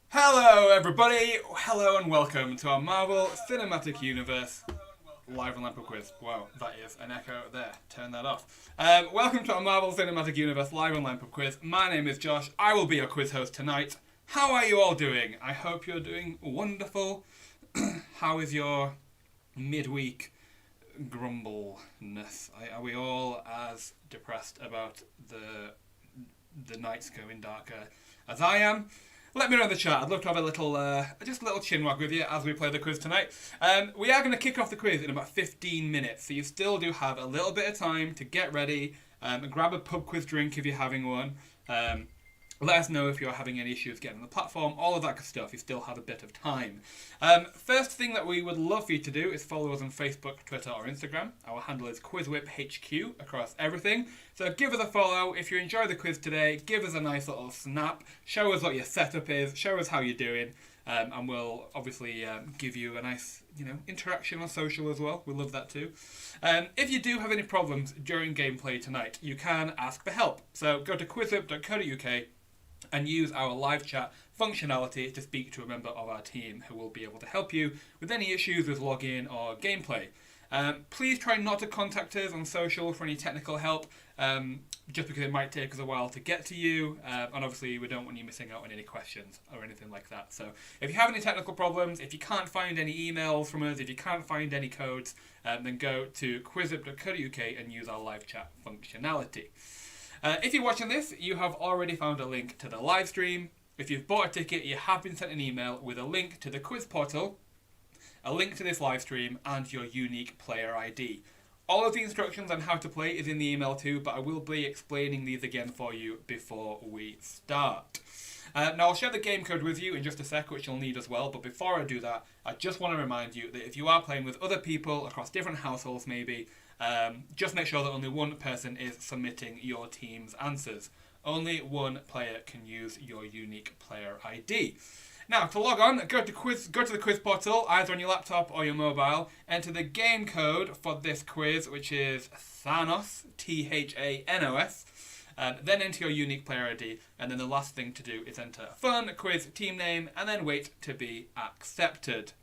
Hello everybody, hello and welcome to our Marvel Cinematic Universe live on Lamp Quiz. Wow, that is an echo there, turn that off. Welcome to our Marvel Cinematic Universe live on Lamp Quiz. My name is Josh, I will be your quiz host tonight. How are you all doing? I hope you're doing wonderful. How is your midweek grumbleness? Are we all as depressed about the nights going darker as I am? Let me know in the chat. I'd love to have a little, just a little chinwag with you as we play the quiz tonight. We are going to kick off the quiz in about 15 minutes, so you still do have a little bit of time to get ready, grab a pub quiz drink if you're having one. Let us know if you're having any issues getting on the platform, all of that good stuff. You still have a bit of time. First thing that we would love for you to do is follow us on Facebook, Twitter, or Instagram. Our handle is QuizWhip HQ across everything. So give us a follow. If you enjoy the quiz today, give us a nice little snap. Show us what your setup is. Show us how you're doing. And we'll obviously give you a nice, interaction on social as well. We love that too. If you do have any problems during gameplay tonight, you can ask for help. So go to quizwhip.co.uk and use our live chat functionality to speak to a member of our team who will be able to help you with any issues with login or gameplay. Please try not to contact us on social for any technical help, just because it might take us a while to get to you, and obviously we don't want you missing out on any questions or anything like that. So if you have any technical problems, if you can't find any emails from us, if you can't find any codes, then go to quizwhip.co.uk and use our live chat functionality. If you're watching this, you have already found a link to the live stream. If you've bought a ticket, you have been sent an email with a link to the quiz portal, a link to this live stream, and your unique player ID. All of the instructions on how to play is in the email too, but I will be explaining these again for you before we start. Now I'll share the game code with you in just a sec, which you'll need as well, but before I do that, I just want to remind you that if you are playing with other people across different households maybe, just make sure that only one person is submitting your team's answers. Only one player can use your unique player ID. Now, to log on, go to the quiz portal, either on your laptop or your mobile. Enter the game code for this quiz, which is Thanos, Thanos. Then enter your unique player ID, and then the last thing to do is enter fun quiz team name, and then wait to be accepted.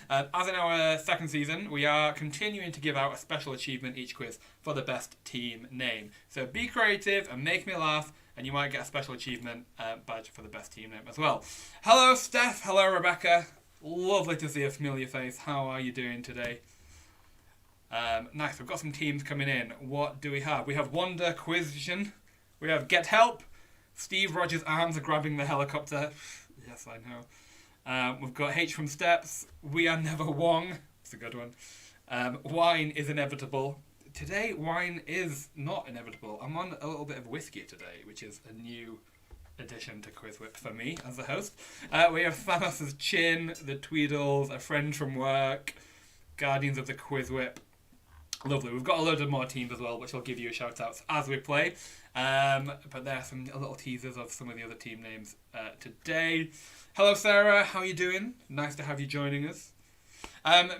As in our second season, we are continuing to give out a special achievement each quiz for the best team name. So be creative and make me laugh, and you might get a special achievement badge for the best team name as well. Hello Steph, hello Rebecca. Lovely to see a familiar face. How are you doing today? Nice, we've got some teams coming in. What do we have? We have Wonder Quizvision. We have Get Help. Steve Rogers' arms are grabbing the helicopter. Yes, I know. We've got H from Steps. We Are Never Wong. It's a good one. Wine is inevitable. Today, wine is not inevitable. I'm on a little bit of whiskey today, which is a new addition to QuizWhip for me as the host. We have Thanos' Chin, the Tweedles, a friend from work, Guardians of the QuizWhip. Lovely. We've got a load of more teams as well, which I'll give you a shout out as we play. But there are some little teasers of some of the other team names today. Hello Sarah, how are you doing? Nice to have you joining us.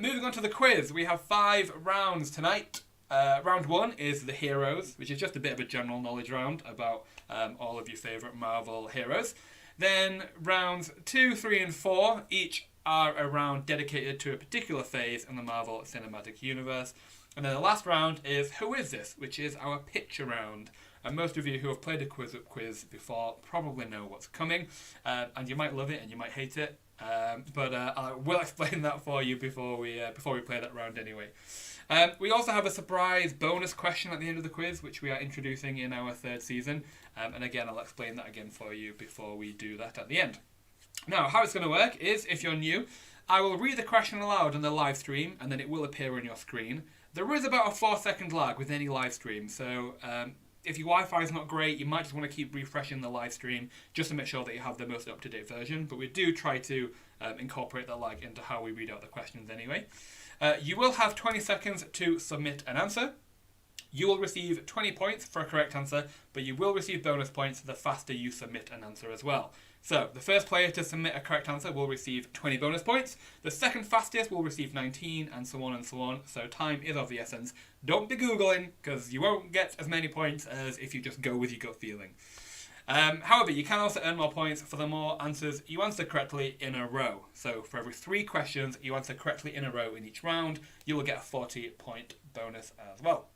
Moving on to the quiz, we have 5 rounds tonight. Round 1 is the heroes, which is just a bit of a general knowledge round about all of your favourite Marvel heroes. Then rounds 2, 3 and 4 each are a round dedicated to a particular phase in the Marvel Cinematic Universe. And then the last round is Who Is This?, which is our picture round. And most of you who have played a quiz before probably know what's coming. And you might love it and you might hate it. But I will explain that for you before we play that round anyway. We also have a surprise bonus question at the end of the quiz, which we are introducing in our 3rd season. And again, I'll explain that again for you before we do that at the end. Now, how it's going to work is, if you're new, I will read the question aloud on the live stream, and then it will appear on your screen. There is about a 4-second lag with any live stream, so if your Wi-Fi is not great, you might just want to keep refreshing the live stream just to make sure that you have the most up-to-date version, but we do try to incorporate the lag into how we read out the questions anyway. You will have 20 seconds to submit an answer. You will receive 20 points for a correct answer, but you will receive bonus points the faster you submit an answer as well. So, the first player to submit a correct answer will receive 20 bonus points. The second fastest will receive 19, and so on and so on. So time is of the essence. Don't be Googling, because you won't get as many points as if you just go with your gut feeling. However, you can also earn more points for the more answers you answer correctly in a row. So for every 3 questions you answer correctly in a row in each round, you will get a 40-point bonus as well.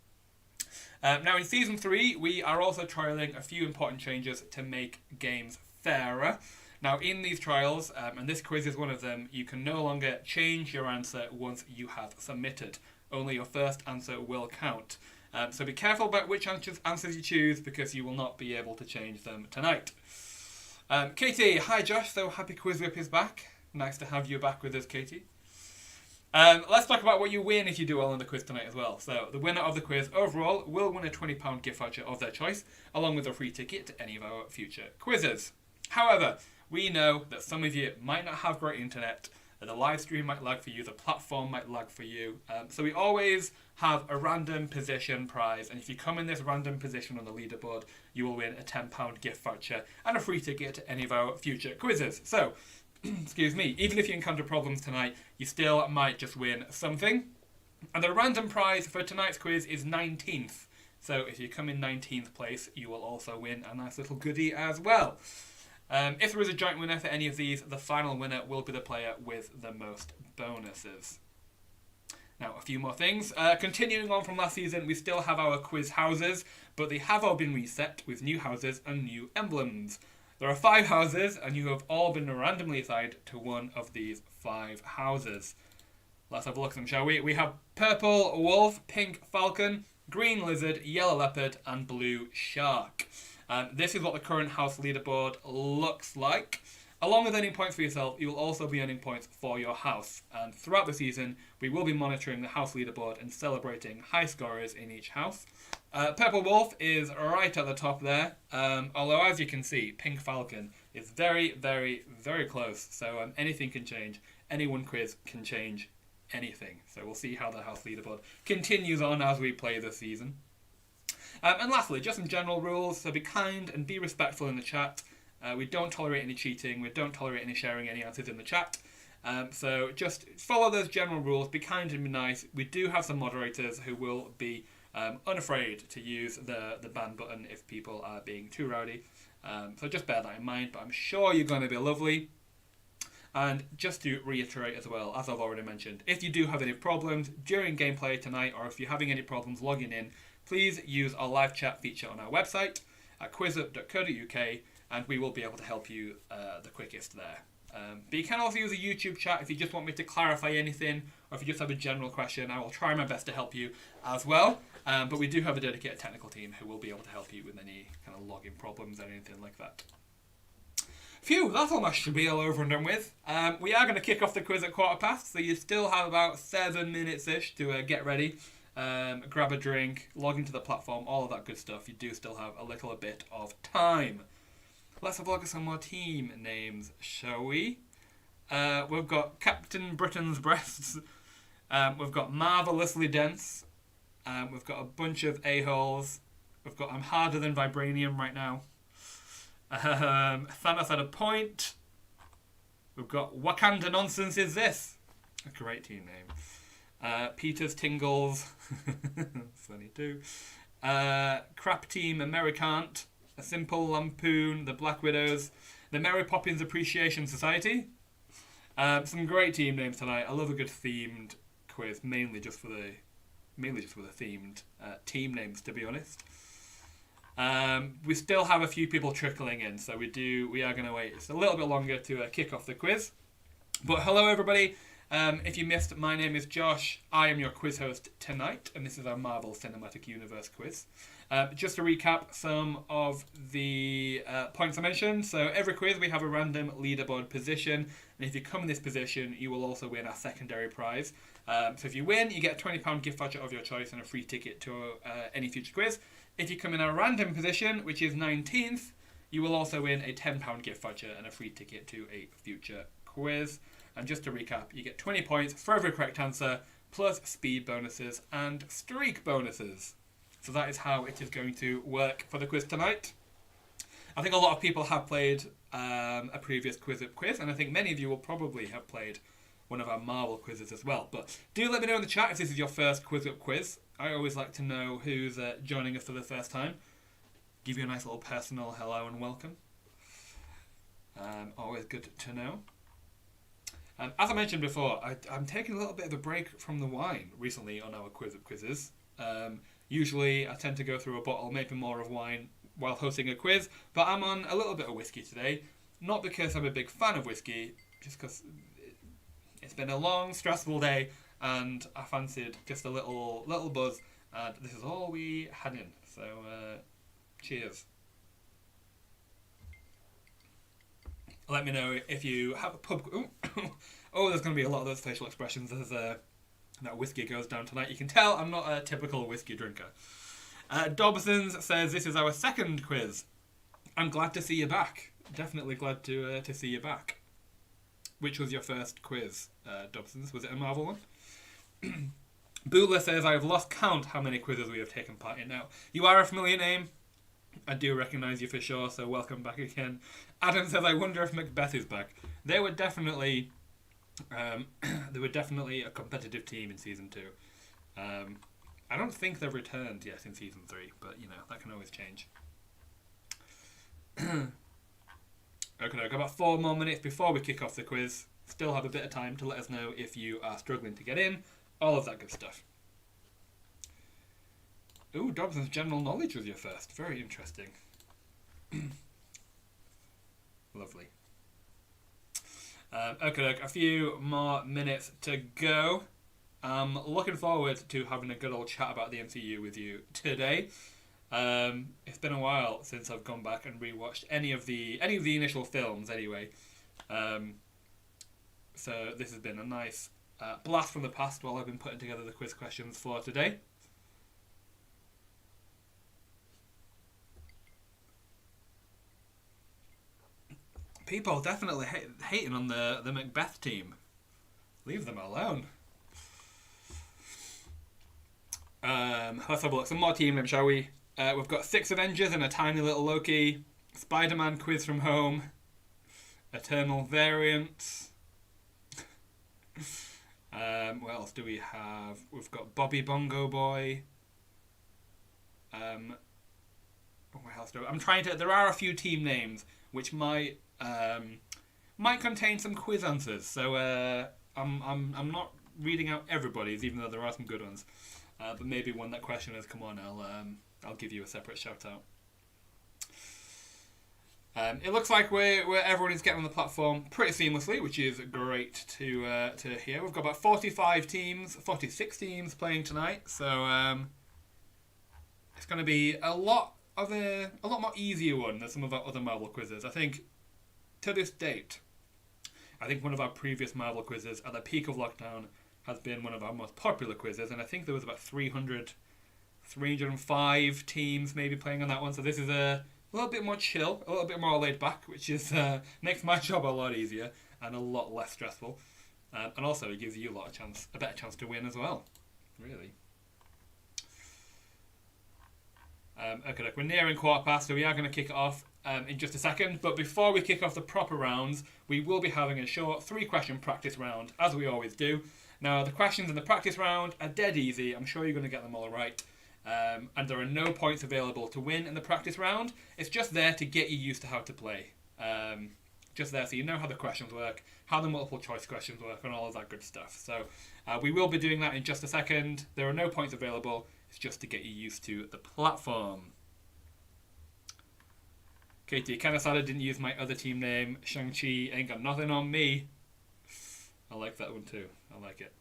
Now in Season 3, we are also trialling a few important changes to make games fairer. Now in these trials, and this quiz is one of them, you can no longer change your answer once you have submitted. Only your first answer will count. So be careful about which answers you choose, because you will not be able to change them tonight. Katie, hi Josh, so happy QuizWhip is back. Nice to have you back with us, Katie. Let's talk about what you win if you do well on the quiz tonight as well. So the winner of the quiz overall will win a £20 gift voucher of their choice, along with a free ticket to any of our future quizzes. However, we know that some of you might not have great internet, the live stream might lag for you, the platform might lag for you. So we always have a random position prize, and if you come in this random position on the leaderboard, you will win a £10 gift voucher and a free ticket to any of our future quizzes. So, excuse me, even if you encounter problems tonight, you still might just win something. And the random prize for tonight's quiz is 19th. So if you come in 19th place, you will also win a nice little goodie as well. If there is a joint winner for any of these, the final winner will be the player with the most bonuses. Now, a few more things. Continuing on from last season, we still have our quiz houses, but they have all been reset with new houses and new emblems. There are 5 houses, and you have all been randomly assigned to one of these 5 houses. Let's have a look at them, shall we? We have purple wolf, pink falcon, green lizard, yellow leopard, and blue shark. This is what the current house leaderboard looks like. Along with earning points for yourself, you will also be earning points for your house. And throughout the season, we will be monitoring the house leaderboard and celebrating high scorers in each house. Purple Wolf is right at the top there, although as you can see, Pink Falcon is very, very, very close. So anything can change. Any one quiz can change anything. So we'll see how the house leaderboard continues on as we play this season. And lastly, just some general rules. So be kind and be respectful in the chat. We don't tolerate any cheating. We don't tolerate any sharing any answers in the chat. So just follow those general rules. Be kind and be nice. We do have some moderators who will be unafraid to use the ban button if people are being too rowdy. So just bear that in mind. But I'm sure you're going to be lovely. And just to reiterate as well, as I've already mentioned, if you do have any problems during gameplay tonight, or if you're having any problems logging in, please use our live chat feature on our website at quizwhip.co.uk, and we will be able to help you the quickest there. But you can also use a YouTube chat if you just want me to clarify anything, or if you just have a general question. I will try my best to help you as well. But we do have a dedicated technical team who will be able to help you with any kind of login problems or anything like that. Phew, that's all my spiel over and done with. We are going to kick off the quiz at 1:15, so you still have about 7 minutes-ish to get ready. Grab a drink, log into the platform, all of that good stuff. You do still have a little bit of time. Let's have a look at some more team names, shall we? We've got Captain Britain's Breasts. We've got Marvellously Dense. We've got a bunch of a-holes. We've got I'm Harder Than Vibranium right now. Thanos at a point. We've got Wakanda Nonsense Is This? A great team name. Peter's Tingles. Funny too. Crap Team Americant. A Simple Lampoon. The Black Widows. The Mary Poppins Appreciation Society. Some great team names tonight. I love a good themed quiz, mainly just for the themed team names, to be honest. We still have a few people trickling in, so we are going to wait just a little bit longer to kick off the quiz. But hello everybody. If you missed, my name is Josh. I am your quiz host tonight, and this is our Marvel Cinematic Universe quiz. Just to recap some of the points I mentioned. So every quiz we have a random leaderboard position, and if you come in this position, you will also win our secondary prize. So if you win, you get a £20 gift voucher of your choice and a free ticket to any future quiz. If you come in a random position, which is 19th, you will also win a £10 gift voucher and a free ticket to a future quiz. And just to recap, you get 20 points for every correct answer, plus speed bonuses and streak bonuses. So that is how it is going to work for the quiz tonight. I think a lot of people have played a previous QuizWhip quiz, and I think many of you will probably have played one of our Marvel quizzes as well. But do let me know in the chat if this is your first QuizWhip quiz. I always like to know who's joining us for the first time. give you a nice little personal hello and welcome. Always good to know. As I mentioned before, I'm taking a little bit of a break from the wine recently on our quizzes. Usually I tend to go through a bottle, maybe more of wine, while hosting a quiz, but I'm on a little bit of whiskey today. Not because I'm a big fan of whiskey, just because it's been a long, stressful day, and I fancied just a little buzz, and this is all we had in. So, cheers. Let me know if you have a pub... Oh, there's going to be a lot of those facial expressions as that whiskey goes down tonight. You can tell I'm not a typical whiskey drinker. Dobsons says this is our second quiz. I'm glad to see you back. Definitely glad to see you back. Which was your first quiz, Dobsons? Was it a Marvel one? Boola says, I have lost count how many quizzes we have taken part in now. You are a familiar name. I do recognise you for sure, so welcome back again. Adam says, I wonder if Macbeth is back. They were definitely a competitive team in Season 2. I don't think they've returned yet in Season 3, but, you know, that can always change. Okay, I've got about 4 more minutes before we kick off the quiz. Still have a bit of time to let us know if you are struggling to get in. All of that good stuff. Ooh, Dobson's general knowledge was your first. Very interesting. Lovely. Okay, a few more minutes to go. I'm looking forward to having a good old chat about the MCU with you today. It's been a while since I've gone back and rewatched any of the initial films anyway. So this has been a nice blast from the past while I've been putting together the quiz questions for today. People definitely hating on the Macbeth team. Leave them alone. Let's have a look. Some more team names, shall we? We've got 6 Avengers and a tiny little Loki. Spider-Man quiz from home. Eternal variants. What else do we have? We've got Bobby Bongo Boy. What else do I'm trying to... There are a few team names which might contain some quiz answers. So I'm not reading out everybody's, even though there are some good ones. But maybe when that question has come on, I'll give you a separate shout out. It looks like everyone is getting on the platform pretty seamlessly, which is great to hear. We've got about 46 teams playing tonight, so it's going to be a lot more easier one than some of our other Marvel quizzes. I think to this date, I think one of our previous Marvel quizzes at the peak of lockdown has been one of our most popular quizzes, and I think there was about 305 teams maybe playing on that one. So this is a little bit more chill, a little bit more laid back, which is makes my job a lot easier and a lot less stressful, and also it gives you a better chance to win as well. Really. Okay, look, we're nearing 1:15, so we are going to kick it off in just a second. But before we kick off the proper rounds, we will be having a short 3-question practice round, as we always do. Now, the questions in the practice round are dead easy. I'm sure you're going to get them all right. And there are no points available to win in the practice round. It's just there to get you used to how to play. Just there so you know how the questions work, how the multiple choice questions work, and all of that good stuff. So we will be doing that in just a second. There are no points available. It's just to get you used to the platform. Katie, kinda sad I didn't use my other team name. Shang-Chi ain't got nothing on me. I like that one too. I like it.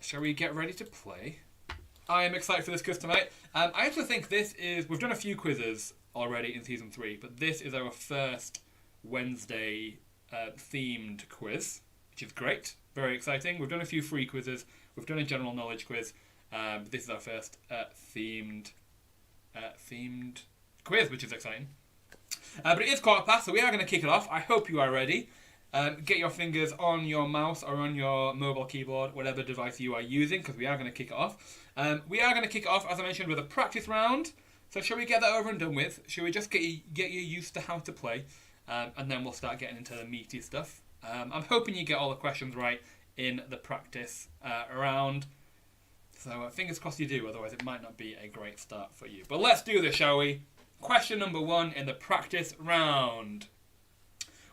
Shall we get ready to play? I am excited for this quiz tonight. I actually think we've done a few quizzes already in Season 3, but this is our first Wednesday themed quiz, which is great. Very exciting. We've done a few free quizzes. We've done a general knowledge quiz. But this is our first themed quiz, which is exciting. But it is 1:15, so we are going to kick it off. I hope you are ready. Get your fingers on your mouse or on your mobile keyboard, whatever device you are using, because we are going to kick it off. We are going to kick it off, as I mentioned, with a practice round. So shall we get that over and done with? Shall we just get you used to how to play? And then we'll start getting into the meaty stuff. I'm hoping you get all the questions right in the practice round. So fingers crossed you do, otherwise it might not be a great start for you. But let's do this, shall we? Question number 1 in the practice round.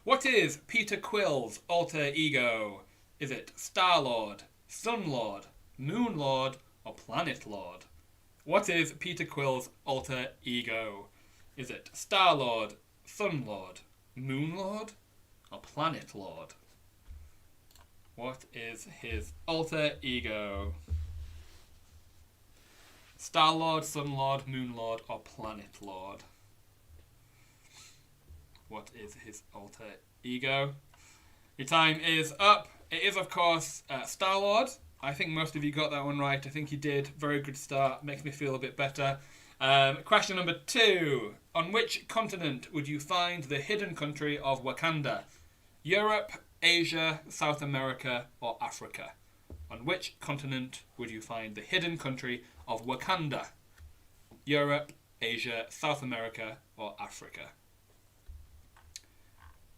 What is Peter Quill's alter ego? Is it Star-Lord, Sun-Lord, Moon-Lord, or Planet-Lord? What is Peter Quill's alter ego? Is it Star-Lord, Sun-Lord, Moon-Lord, or Planet-Lord? What is his alter ego? Star-Lord, Sun-Lord, Moon-Lord, or Planet-Lord? What is his alter ego? Your time is up. It is, of course, Star-Lord. I think most of you got that one right. I think you did. Very good start. Makes me feel a bit better. Question number 2. On which continent would you find the hidden country of Wakanda? Europe, Asia, South America, or Africa? On which continent would you find the hidden country of Wakanda? Europe, Asia, South America, or Africa?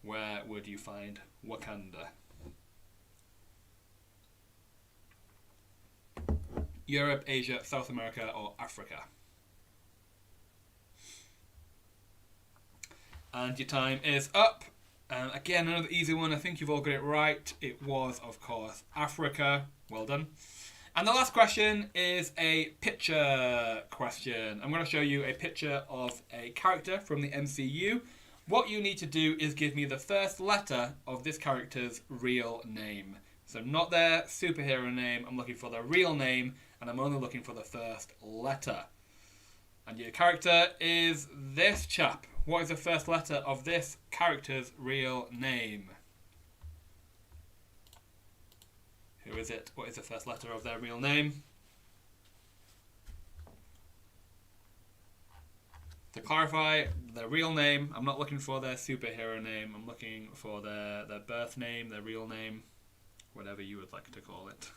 Where would you find Wakanda? Europe, Asia, South America, or Africa? And your time is up. Again, another easy one. I think you've all got it right. It was, of course, Africa. Well done. And the last question is a picture question. I'm going to show you a picture of a character from the MCU. What you need to do is give me the first letter of this character's real name. So not their superhero name, I'm looking for their real name, and I'm only looking for the first letter. And your character is this chap. What is the first letter of this character's real name? Who is it? What is the first letter of their real name? To clarify, their real name, I'm not looking for their superhero name, I'm looking for their birth name, their real name, whatever you would like to call it.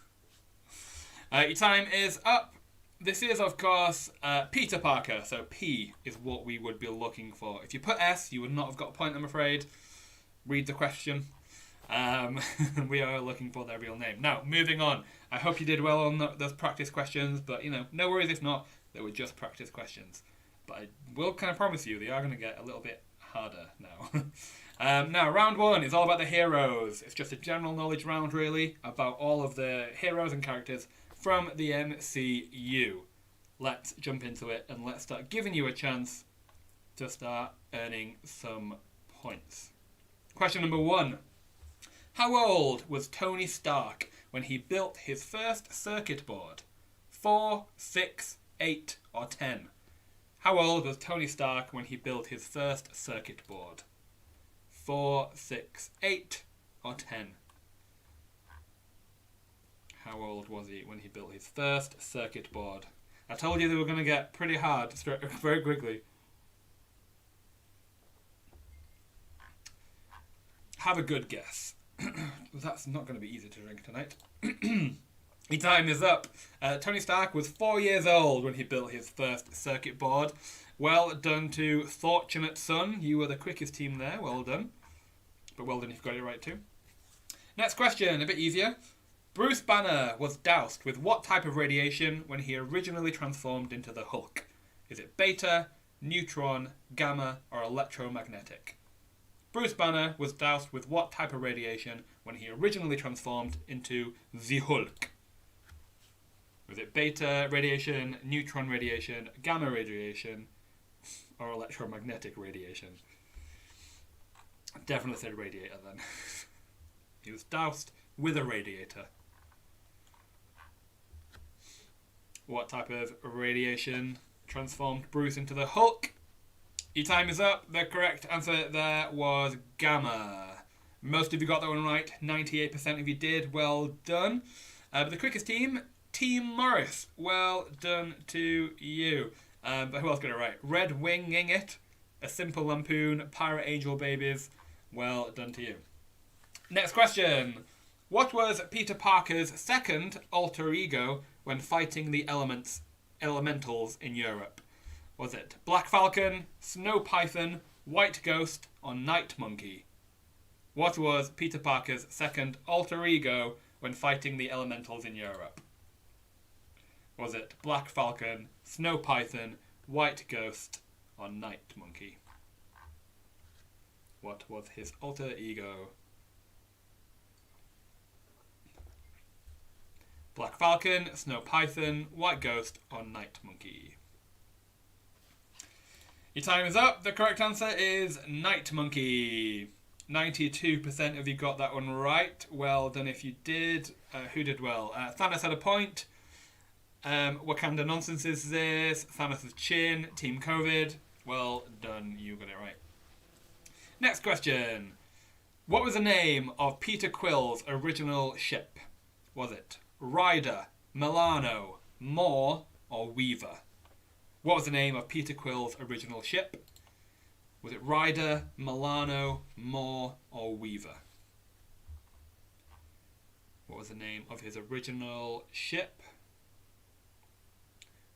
Your time is up. This is, of course, Peter Parker, so P is what we would be looking for. If you put S, you would not have got a point, I'm afraid. Read the question. We are looking for their real name. Now, moving on. I hope you did well on those practice questions, but, no worries if not. They were just practice questions. But I will kind of promise you they are going to get a little bit harder now. Now, round 1 is all about the heroes. It's just a general knowledge round, really, about all of the heroes and characters from the MCU. Let's jump into it and let's start giving you a chance to start earning some points. Question number 1. How old was Tony Stark when he built his first circuit board? 4, 6, 8, or 10? How old was Tony Stark when he built his first circuit board? 4, 6, 8, or 10? How old was he when he built his first circuit board? I told you they were going to get pretty hard very quickly. Have a good guess. That's not going to be easy to drink tonight. Your time is up. Tony Stark was 4 years old when he built his first circuit board. Well done to Fortunate Son. You were the quickest team there. Well done. But well done if you got it right too. Next question, a bit easier. Bruce Banner was doused with what type of radiation when he originally transformed into the Hulk? Is it beta, neutron, gamma, or electromagnetic? Bruce Banner was doused with what type of radiation when he originally transformed into the Hulk? Was it beta radiation, neutron radiation, gamma radiation, or electromagnetic radiation? I definitely said radiator then. He was doused with a radiator. What type of radiation transformed Bruce into the Hulk? Your time is up. The correct answer there was gamma. Most of you got that one right. 98% of you did. Well done. But the quickest team, Team Morris. Well done to you. But who else got it right? Red Winging It, A Simple Lampoon, Pirate Angel Babies. Well done to you. Next question. What was Peter Parker's second alter ego when fighting the elementals in Europe? Was it Black Falcon, Snow Python, White Ghost, or Night Monkey? What was Peter Parker's second alter ego when fighting the elementals in Europe? Was it Black Falcon, Snow Python, White Ghost, or Night Monkey? What was his alter ego? Black Falcon, Snow Python, White Ghost, or Night Monkey? Your time is up. The correct answer is Night Monkey. 92% of you got that one right. Well done if you did. Who did well? Thanos had a point. Wakanda Nonsense is this. Thanos' chin. Team COVID. Well done. You got it right. Next question. What was the name of Peter Quill's original ship? Was it Ryder, Milano, Moore, or Weaver? What was the name of Peter Quill's original ship? Was it Ryder, Milano, Moore, or Weaver? What was the name of his original ship?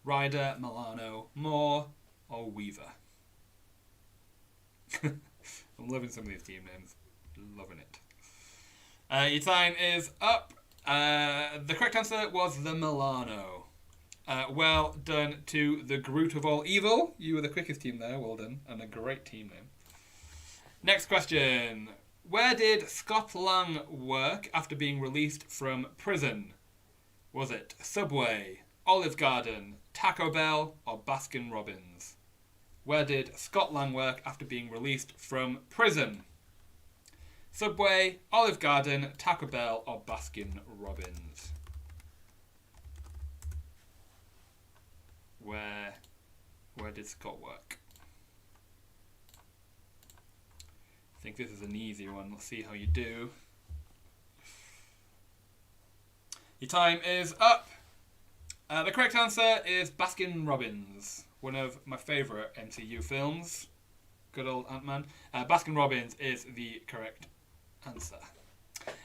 Ryder, Milano, Moore, or Weaver? I'm loving some of these team names. Loving it. Your time is up. The correct answer was the Milano. Well done to the Groot of all evil. You were the quickest team there. Well done. And a great team name. Next question. Where did Scott Lang work after being released from prison? Was it Subway, Olive Garden, Taco Bell, or Baskin Robbins? Where did Scott Lang work after being released from prison? Subway, Olive Garden, Taco Bell, or Baskin Robbins? Where did Scott work? I think this is an easy one. Let's see how you do. Your time is up. The correct answer is Baskin Robbins, one of my favourite MCU films. Good old Ant-Man. Baskin Robbins is the correct answer.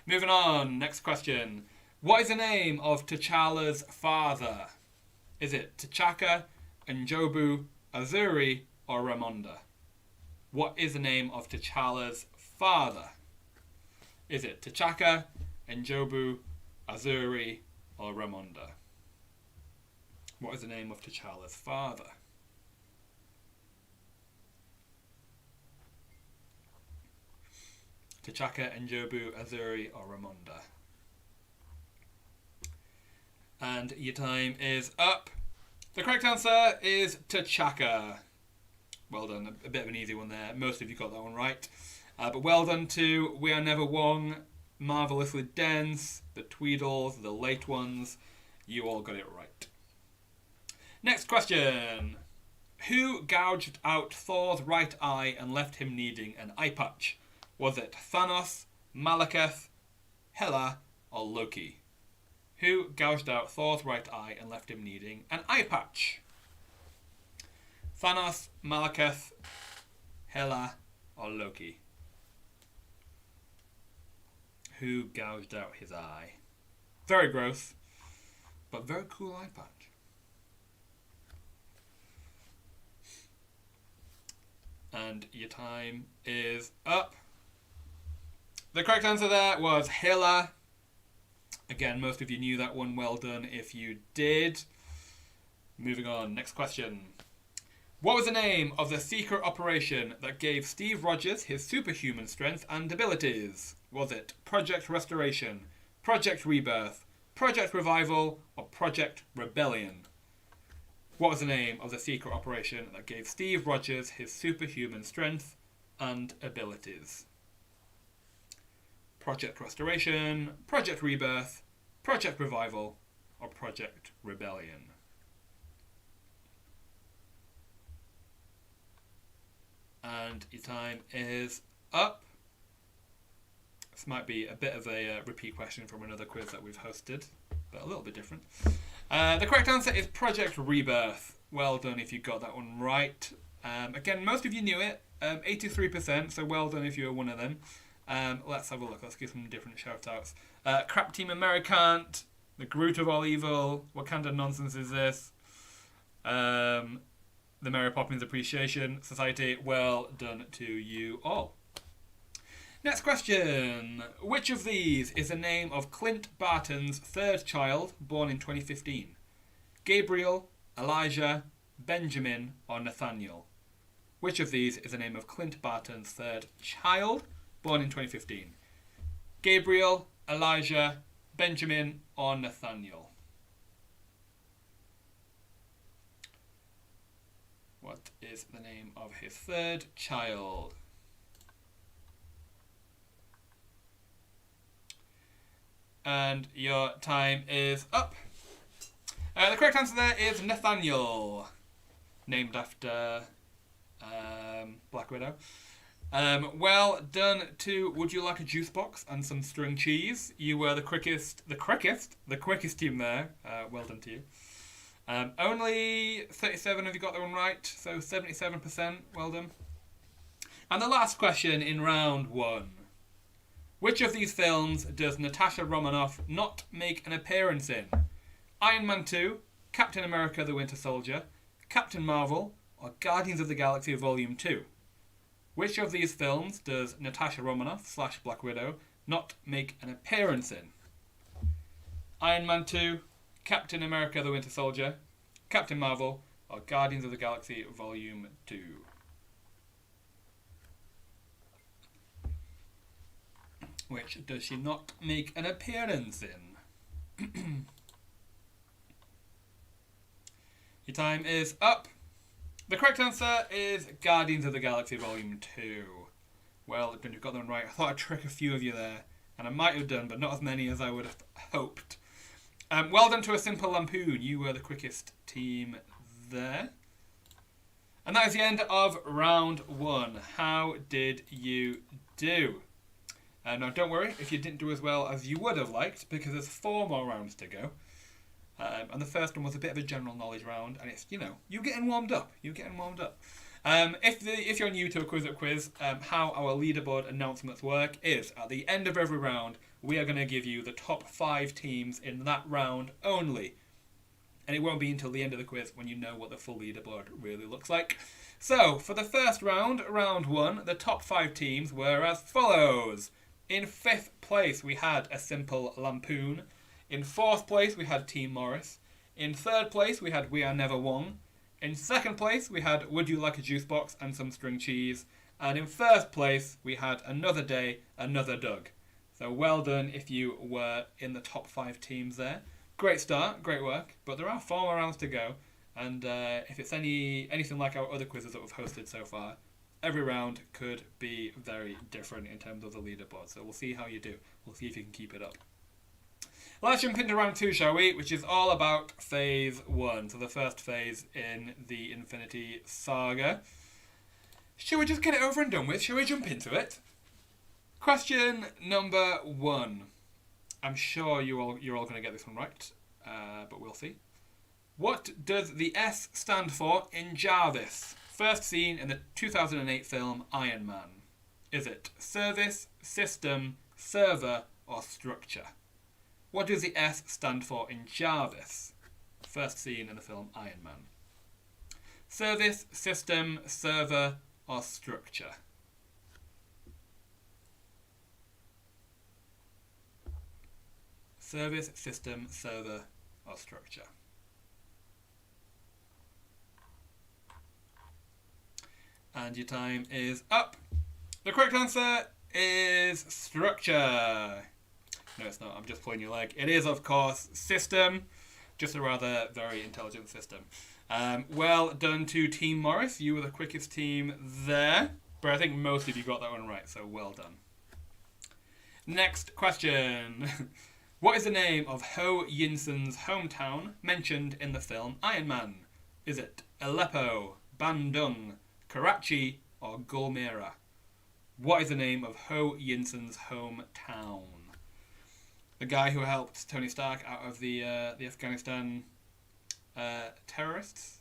Moving on, next question. What is the name of T'Challa's father? Is it T'Chaka, Njobu, Azuri, or Ramonda? What is the name of T'Challa's father? Is it T'Chaka, Njobu, Azuri, or Ramonda? What is the name of T'Challa's father? T'Chaka, Njobu, Azuri, or Ramonda? And your time is up. The correct answer is T'Chaka. Well done. A bit of an easy one there. Most of you got that one right. But well done to We Are Never Wrong, Marvelously Dense, the Tweedles, the late ones. You all got it right. Next question. Who gouged out Thor's right eye and left him needing an eye patch? Was it Thanos, Malekith, Hela, or Loki? Who gouged out Thor's right eye and left him needing an eye patch? Thanos, Malekith, Hela, or Loki? Who gouged out his eye? Very gross, but very cool eye patch. And your time is up. The correct answer there was Hela. Again, most of you knew that one. Well done if you did. Moving on, next question. What was the name of the secret operation that gave Steve Rogers his superhuman strength and abilities? Was it Project Restoration, Project Rebirth, Project Revival, or Project Rebellion? What was the name of the secret operation that gave Steve Rogers his superhuman strength and abilities? Project Restoration, Project Rebirth, Project Revival, or Project Rebellion? And your time is up. This might be a bit of a repeat question from another quiz that we've hosted, but a little bit different. The correct answer is Project Rebirth. Well done if you got that one right. Again, most of you knew it. 83%, so well done if you were one of them. Let's have a look. Let's give some different shout-outs. Crap Team Americant, the Groot of all evil, what kind of nonsense is this? The Mary Poppins Appreciation Society, well done to you all. Next question. Which of these is the name of Clint Barton's third child, born in 2015? Gabriel, Elijah, Benjamin, or Nathaniel? Which of these is the name of Clint Barton's third child, born in 2015? Gabriel, Elijah, Benjamin, or Nathaniel? What is the name of his third child? And your time is up. The correct answer there is Nathaniel, named after Black Widow. Well done to Would You Like a Juice Box and some string cheese. You were the quickest team there. Well done to you. Only 37 of you got that one right, so 77%. Well done. And the last question in round 1. Which of these films does Natasha Romanoff not make an appearance in? Iron Man 2, Captain America the Winter Soldier, Captain Marvel, or Guardians of the Galaxy Volume 2? Which of these films does Natasha Romanoff / Black Widow not make an appearance in? Iron Man 2, Captain America the Winter Soldier, Captain Marvel, or Guardians of the Galaxy Volume 2? Which does she not make an appearance in? Your time is up. The correct answer is Guardians of the Galaxy Volume 2. Well, you've got them right. I thought I'd trick a few of you there, and I might have done, but not as many as I would have hoped. Well done to A Simple Lampoon. You were the quickest team there. And that is the end of round 1. How did you do? Now, don't worry if you didn't do as well as you would have liked, because there's 4 more rounds to go. And the first one was a bit of a general knowledge round, and it's, you're getting warmed up. If you're new to a QuizWhip quiz, how our leaderboard announcements work is, at the end of every round, we are going to give you the top 5 teams in that round only. And it won't be until the end of the quiz when you know what the full leaderboard really looks like. So, for the first round, round 1, the top 5 teams were as follows. In 5th place, we had A Simple Lampoon. In 4th place, we had Team Morris. In 3rd place, we had We Are Never One. In 2nd place, we had Would You Like a Juice Box and some string cheese. And in 1st place, we had Another Day, Another Doug. So well done if you were in the top 5 teams there. Great start, great work, but there are 4 more rounds to go. And if it's anything like our other quizzes that we've hosted so far, every round could be very different in terms of the leaderboard. So we'll see how you do. We'll see if you can keep it up. Let's jump into round 2, shall we? Which is all about phase 1. So the first phase in the Infinity Saga. Shall we just get it over and done with? Shall we jump into it? Question number 1. I'm sure you're all going to get this one right, but we'll see. What does the S stand for in Jarvis? First seen in the 2008 film Iron Man. Is it service, system, server, or structure? What does the S stand for in Jarvis? First seen in the film Iron Man. Service, system, server, or structure? Service, system, server, or structure? And your time is up. The correct answer is structure. No, it's not. I'm just pulling your leg. It is, of course, system. Just a rather very intelligent system. Well done to Team Morris. You were the quickest team there. But I think most of you got that one right, so well done. Next question. What is the name of Ho Yinson's hometown mentioned in the film Iron Man? Is it Aleppo, Bandung, Karachi, or Gulmira? What is the name of Ho Yinson's hometown? The guy who helped Tony Stark out of the Afghanistan terrorists?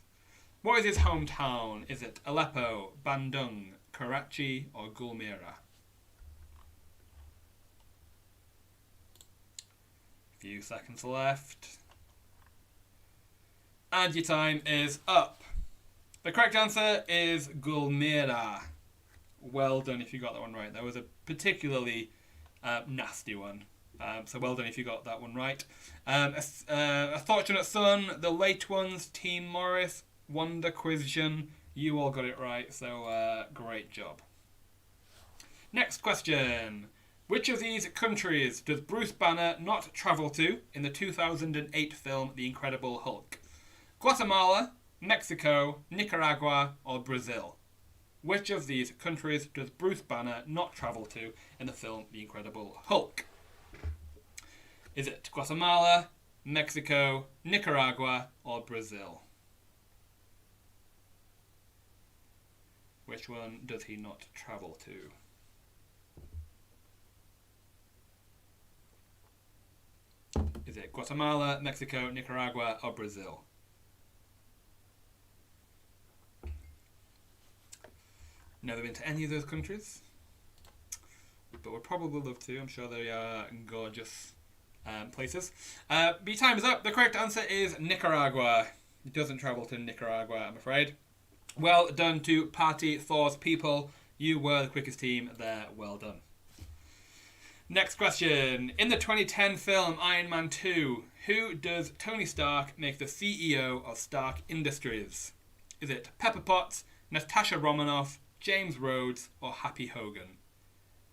What is his hometown? Is it Aleppo, Bandung, Karachi, or Gulmira? Few seconds left. And your time is up. The correct answer is Gulmira. Well done if you got that one right. That was a particularly nasty one. So well done if you got that one right. A Fortunate Son, The Late Ones, Team Morris, Wonder Quizzion. You all got it right, so great job. Next question. Which of these countries does Bruce Banner not travel to in the 2008 film The Incredible Hulk? Guatemala, Mexico, Nicaragua, or Brazil? Which of these countries does Bruce Banner not travel to in the film The Incredible Hulk? Is it Guatemala, Mexico, Nicaragua, or Brazil? Which one does he not travel to? Is it Guatemala, Mexico, Nicaragua, or Brazil? Never been to any of those countries, but would probably love to. I'm sure they are gorgeous places. But your time is up. The correct answer is Nicaragua. He doesn't travel to Nicaragua, I'm afraid. Well done to Party Thor's people. You were the quickest team there. Well done. Next question. In the 2010 film Iron Man 2, who does Tony Stark make the CEO of Stark Industries? Is it Pepper Potts, Natasha Romanoff, James Rhodes, or Happy Hogan?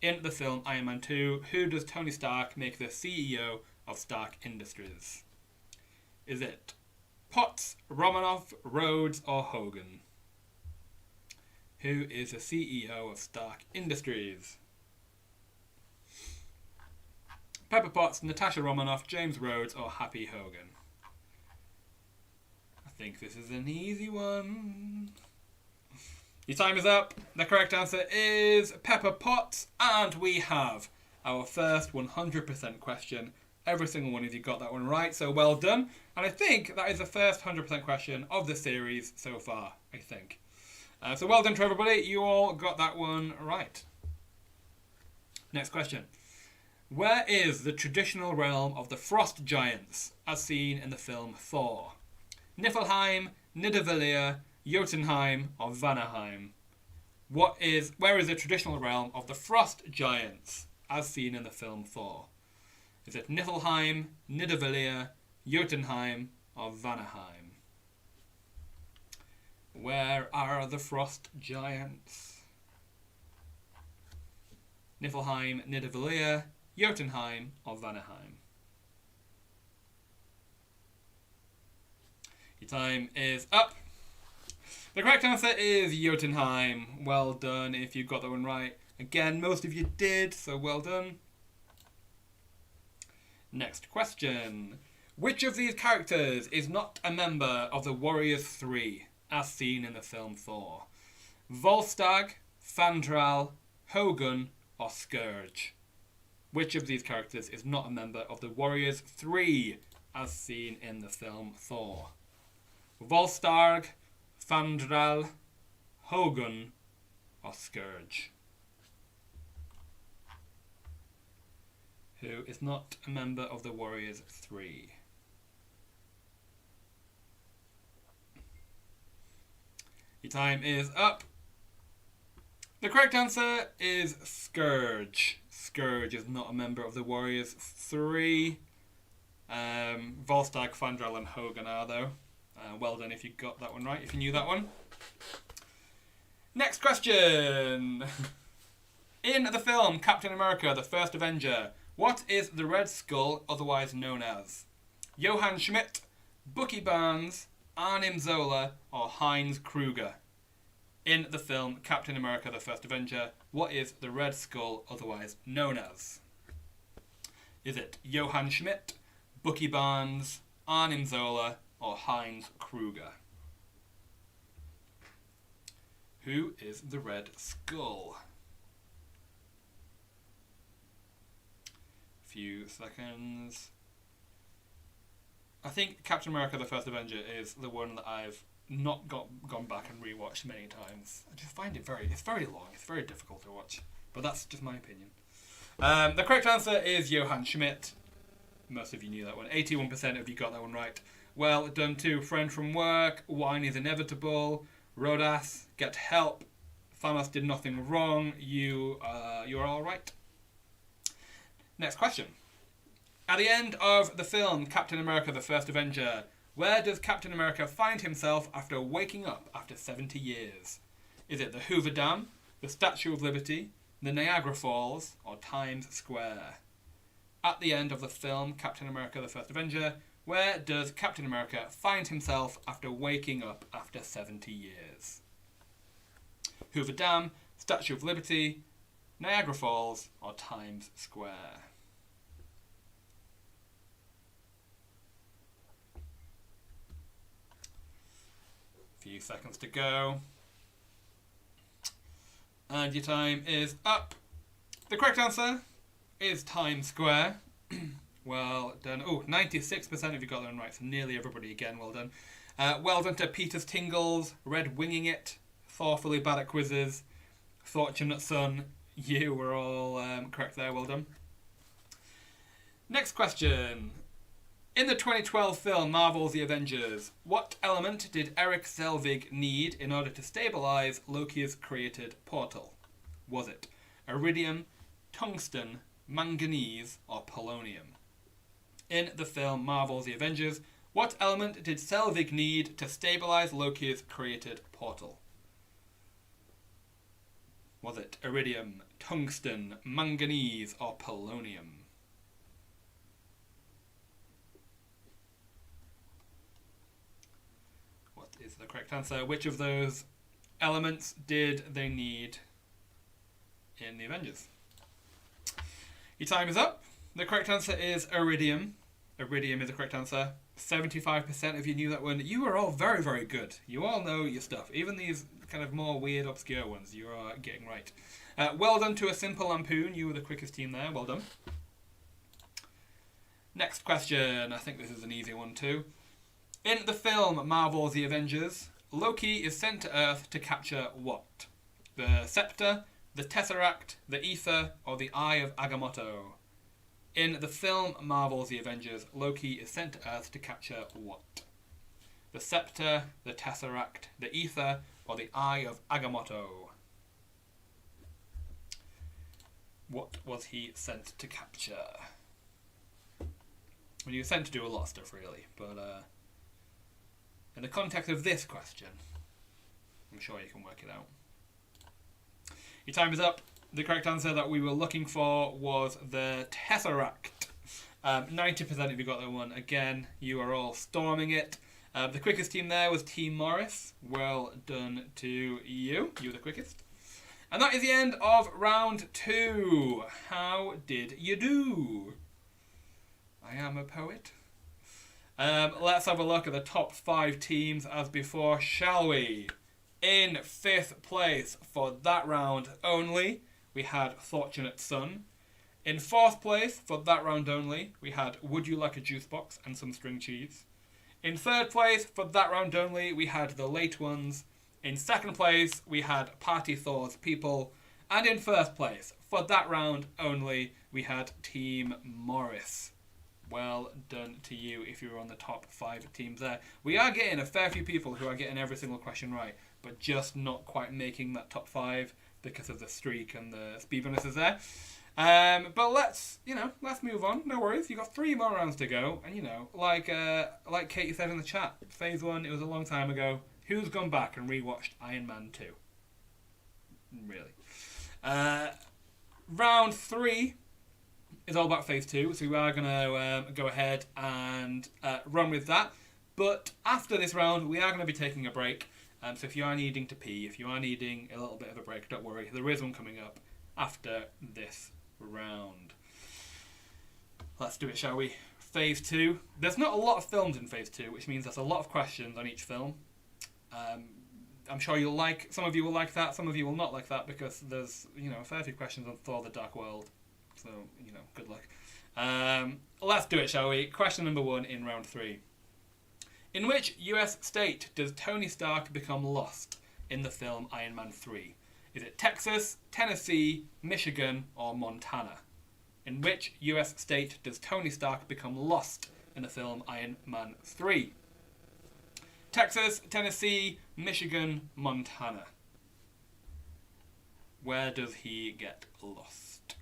In the film Iron Man 2, who does Tony Stark make the CEO of Stark Industries? Is it Potts, Romanoff, Rhodes, or Hogan? Who is the CEO of Stark Industries? Pepper Potts, Natasha Romanoff, James Rhodes, or Happy Hogan? I think this is an easy one. Your time is up. The correct answer is Pepper Potts, and we have our first 100% question. Every single one of you got that one right, so well done. And I think that is the first 100% question of the series so far, I think. So well done to everybody. You all got that one right. Next question. Where is the traditional realm of the Frost Giants, as seen in the film Thor? Niflheim, Nidavellir, Jotunheim, or Vanaheim? Where is the traditional realm of the Frost Giants, as seen in the film Thor? Is it Niflheim, Nidavellir, Jotunheim, or Vanaheim? Where are the Frost Giants? Niflheim, Nidavellir, Jotunheim, or Vanaheim? Your time is up. The correct answer is Jotunheim. Well done if you got that one right. Again, most of you did, so well done. Next question. Which of these characters is not a member of the Warriors 3, as seen in the film Thor? Volstagg, Fandral, Hogun, or Scourge? Which of these characters is not a member of the Warriors 3, as seen in the film Thor? Volstagg, Fandral, Hogun, or Scourge? Who is not a member of the Warriors 3? Your time is up. The correct answer is Scourge. Scourge is not a member of the Warriors 3. Volstagg, Fandral, and Hogun are, though. Well done if you got that one right, if you knew that one. Next question. In the film Captain America, the First Avenger, what is the Red Skull otherwise known as? Johann Schmidt, Bucky Barnes, Arnim Zola, or Heinz Kruger? In the film Captain America, the First Avenger, what is the Red Skull otherwise known as? Is it Johann Schmidt, Bucky Barnes, Arnim Zola, or Heinz Kruger? Who is the Red Skull? Few seconds. I think Captain America the First Avenger is the one that I've not gone back and rewatched many times. I just find it's very long, it's very difficult to watch. But that's just my opinion. The correct answer is Johann Schmidt. Most of you knew that one. 81% of you got that one right. Well done to Friend from Work, Wine is Inevitable, Rodas, Get Help, Thanos Did Nothing Wrong. You are all right. Next question. At the end of the film Captain America the First Avenger, where does Captain America find himself after waking up after 70 years? Is it the Hoover Dam, the Statue of Liberty, the Niagara Falls, or Times Square? At the end of the film Captain America the First Avenger, where does Captain America find himself after waking up after 70 years? Hoover Dam, Statue of Liberty, Niagara Falls, or Times Square? Few seconds to go. And your time is up. The correct answer is Times Square. Well done. Oh, 96% of you got that one right, so nearly everybody again, well done. Well done to Peter's Tingles, Red Winging It, Thoughtfully Bad at Quizzes, Fortunate Son. You were all correct there, well done. Next question. In the 2012 film Marvel's The Avengers, what element did Erik Selvig need in order to stabilize Loki's created portal? Was it iridium, tungsten, manganese, or polonium? In the film Marvel's The Avengers, what element did Selvig need to stabilize Loki's created portal? Was it iridium, tungsten, manganese, or polonium? Is the correct answer. Which of those elements did they need in the Avengers? Your time is up. The correct answer is iridium. Iridium is the correct answer. 75% of you knew that one. You are all very, very good. You all know your stuff. Even these kind of more weird, obscure ones, you are getting right. Well done to A Simple Lampoon. You were the quickest team there. Well done. Next question. I think this is an easy one too. In the film Marvel's The Avengers, Loki is sent to Earth to capture what? The Scepter, the Tesseract, the Ether, or the Eye of Agamotto? In the film Marvel's The Avengers, Loki is sent to Earth to capture what? The Scepter, the Tesseract, the Ether, or the Eye of Agamotto? What was he sent to capture? Well, he was sent to do a lot of stuff, really, but in the context of this question, I'm sure you can work it out. Your time is up. The correct answer that we were looking for was the Tesseract. 90% of you got that one. Again, you are all storming it. The quickest team there was Team Morris. Well done to you. You were the quickest. And that is the end of round 2. How did you do? I am a poet. Let's have a look at the top 5 teams as before, shall we? In 5th place for that round only, we had Fortunate Son. In 4th place for that round only, we had Would You Like a Juice Box and Some String Cheese. In 3rd place for that round only, we had The Late Ones. In 2nd place, we had Party Thor's People. And in 1st place for that round only, we had Team Morris. Well done to you if you were on the top 5 teams there. We are getting a fair few people who are getting every single question right, but just not quite making that top 5 because of the streak and the speed bonuses there. But let's move on. No worries. You've got 3 more rounds to go, and like Katie said in the chat, phase 1, it was a long time ago. Who's gone back and rewatched Iron Man 2? Really. Round 3 is all about phase 2, so we are going to go ahead and run with that. But after this round, we are going to be taking a break. So if you are needing to pee, if you are needing a little bit of a break, don't worry. There is one coming up after this round. Let's do it, shall we? Phase 2. There's not a lot of films in phase 2, which means there's a lot of questions on each film. I'm sure some of you will like that, some of you will not like that, because there's, a fair few questions on Thor: The Dark World. So, good luck. Let's do it, shall we? Question number 1 in round 3. In which US state does Tony Stark become lost in the film Iron Man 3? Is it Texas, Tennessee, Michigan, or Montana? In which US state does Tony Stark become lost in the film Iron Man 3? Texas, Tennessee, Michigan, Montana. Where does he get lost?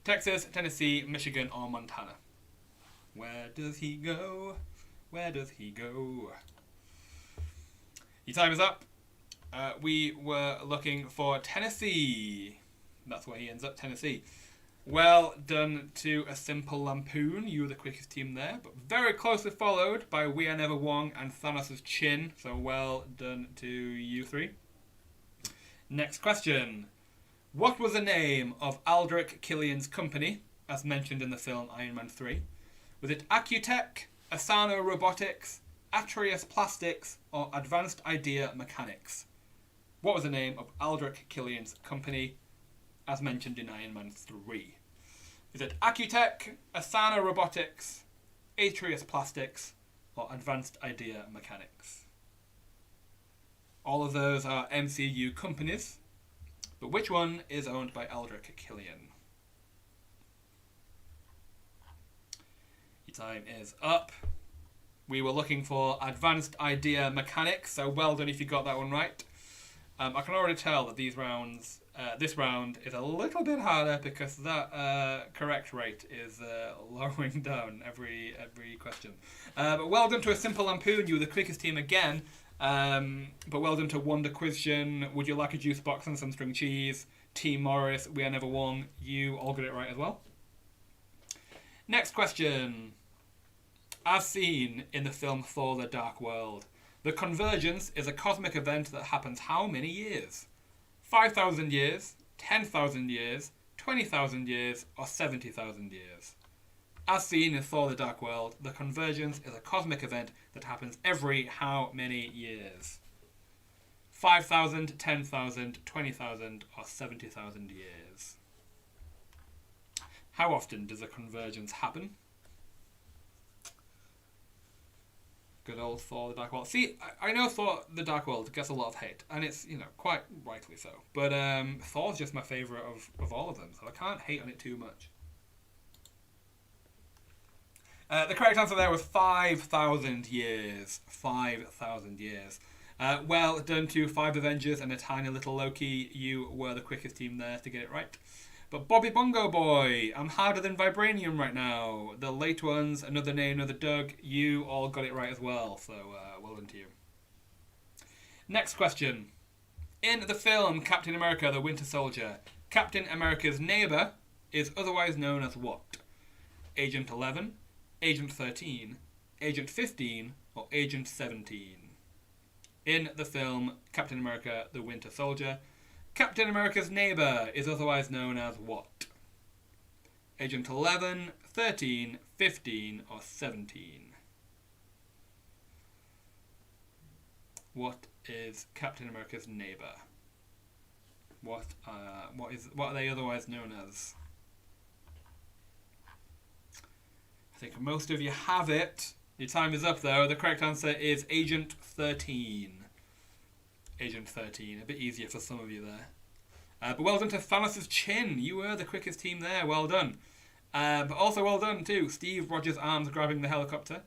Texas, Tennessee, Michigan, or Montana? Where does he go? Where does he go? Your time is up. We were looking for Tennessee. That's where he ends up, Tennessee. Well done to A Simple Lampoon. You were the quickest team there, but very closely followed by We Are Never Wrong and Thanos' Chin. So well done to you three. Next question. What was the name of Aldrich Killian's company, as mentioned in the film Iron Man 3? Was it Accutech, Asano Robotics, Atreus Plastics, or Advanced Idea Mechanics? What was the name of Aldrich Killian's company, as mentioned in Iron Man 3? Is it Accutech, Asano Robotics, Atreus Plastics, or Advanced Idea Mechanics? All of those are MCU companies, but which one is owned by Aldrich Killian? Your time is up. We were looking for Advanced Idea Mechanics, so well done if you got that one right. I can already tell that this round is a little bit harder because that correct rate is lowering down every question. But well done to A Simple Lampoon. You were the quickest team again. But well done to Wonder Question, Would You Like a Juice Box and Some String Cheese, Team Morris, We Are Never Wrong. You all got it right as well. Next question. As seen in the film Thor: The Dark World, the convergence is a cosmic event that happens how many years? 5,000 years, 10,000 years, 20,000 years, or 70,000 years? As seen in Thor: The Dark World, the convergence is a cosmic event that happens every how many years? 5,000, 10,000, 20,000, or 70,000 years? How often does a convergence happen? Good old Thor: The Dark World. See, I know Thor: The Dark World gets a lot of hate, and it's, quite rightly so. But Thor's just my favourite of all of them, so I can't hate on it too much. The correct answer there was 5,000 years. 5,000 years. Well done to 5 Avengers and a tiny little Loki. You were the quickest team there to get it right. But Bobby Bongo Boy, I'm harder than Vibranium right now. The late ones, Another Name, Another Doug, you all got it right as well. So well done to you. Next question. In the film Captain America: The Winter Soldier, Captain America's neighbour is otherwise known as what? Agent 11, Agent 13, Agent 15, or Agent 17? In the film Captain America: The Winter Soldier, Captain America's neighbour is otherwise known as what? Agent 11, 13, 15, or 17? What is Captain America's neighbour? What are they otherwise known as? I think most of you have it. Your time is up though. The correct answer is Agent 13. Agent 13. A bit easier for some of you there. But well done to Thanos' Chin. You were the quickest team there. Well done. But also well done to Steve Rogers' arms grabbing the helicopter.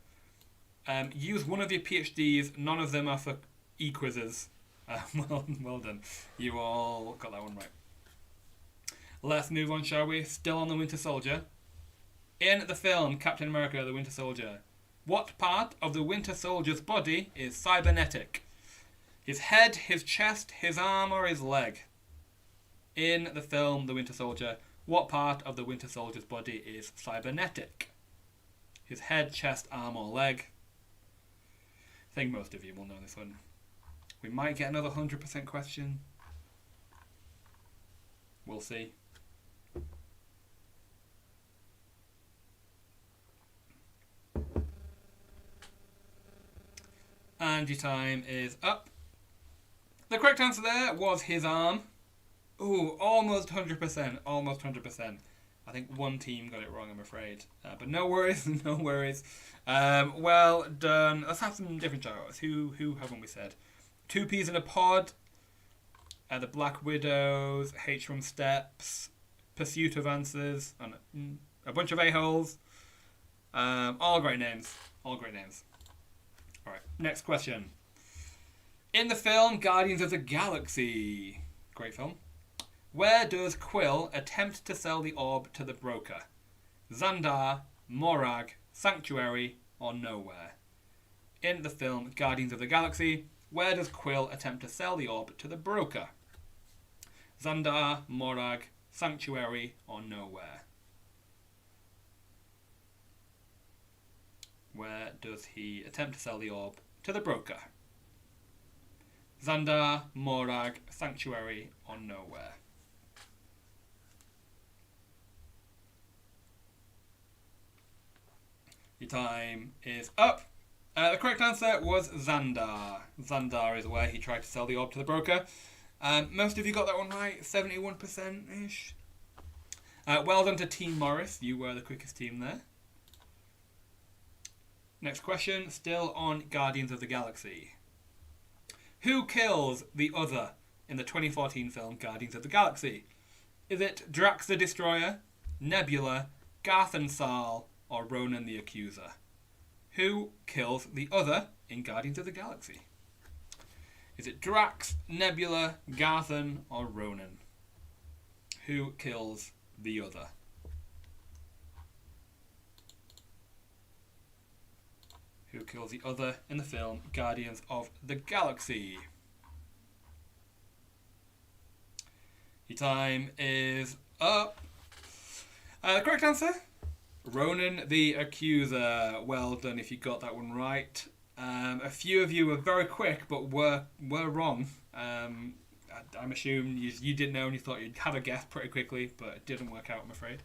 Use one of your PhDs. None of them are for e-quizzes. Well done. You all got that one right. Let's move on, shall we? Still on the Winter Soldier. In the film Captain America: The Winter Soldier, what part of the Winter Soldier's body is cybernetic? His head, his chest, his arm, or his leg? In the film The Winter Soldier, what part of the Winter Soldier's body is cybernetic? His head, chest, arm, or leg? I think most of you will know this one. We might get another 100% question. We'll see. And your time is up. The correct answer there was his arm. Ooh, almost 100%. Almost 100%. I think one team got it wrong, I'm afraid. But no worries, no worries. Well done. Let's have some different shoutouts. Who haven't we said? 2 Peas in a Pod. The Black Widows. H from Steps. Pursuit of Answers. And a bunch of a-holes. All great names. All great names. Alright, next question. In the film Guardians of the Galaxy, great film, Where does Quill attempt to sell the orb to the broker? Xandar, Morag, Sanctuary, or Nowhere? In the film Guardians of the Galaxy, where does Quill attempt to sell the orb to the broker? Xandar, Morag, Sanctuary, or Nowhere? Where does he attempt to sell the orb to the broker? Xandar, Morag, Sanctuary, or Nowhere? Your time is up. The correct answer was Xandar. Xandar is where he tried to sell the orb to the broker. Most of you got that one right, 71%-ish. Well done to Team Morris. You were the quickest team there. Next question, still on Guardians of the Galaxy. Who kills the other in the 2014 film Guardians of the Galaxy? Is it Drax the Destroyer, Nebula, Garth and Sal, or Ronan the Accuser? Who kills the other in Guardians of the Galaxy? Is it Drax, Nebula, Garthan, or Ronan? Who kills the other? Who kills the other in the film Guardians of the Galaxy? Your time is up. The correct answer? Ronan the Accuser. Well done if you got that one right. A few of you were very quick but were wrong. I'm assuming you didn't know and you thought you'd have a guess pretty quickly, but it didn't work out, I'm afraid.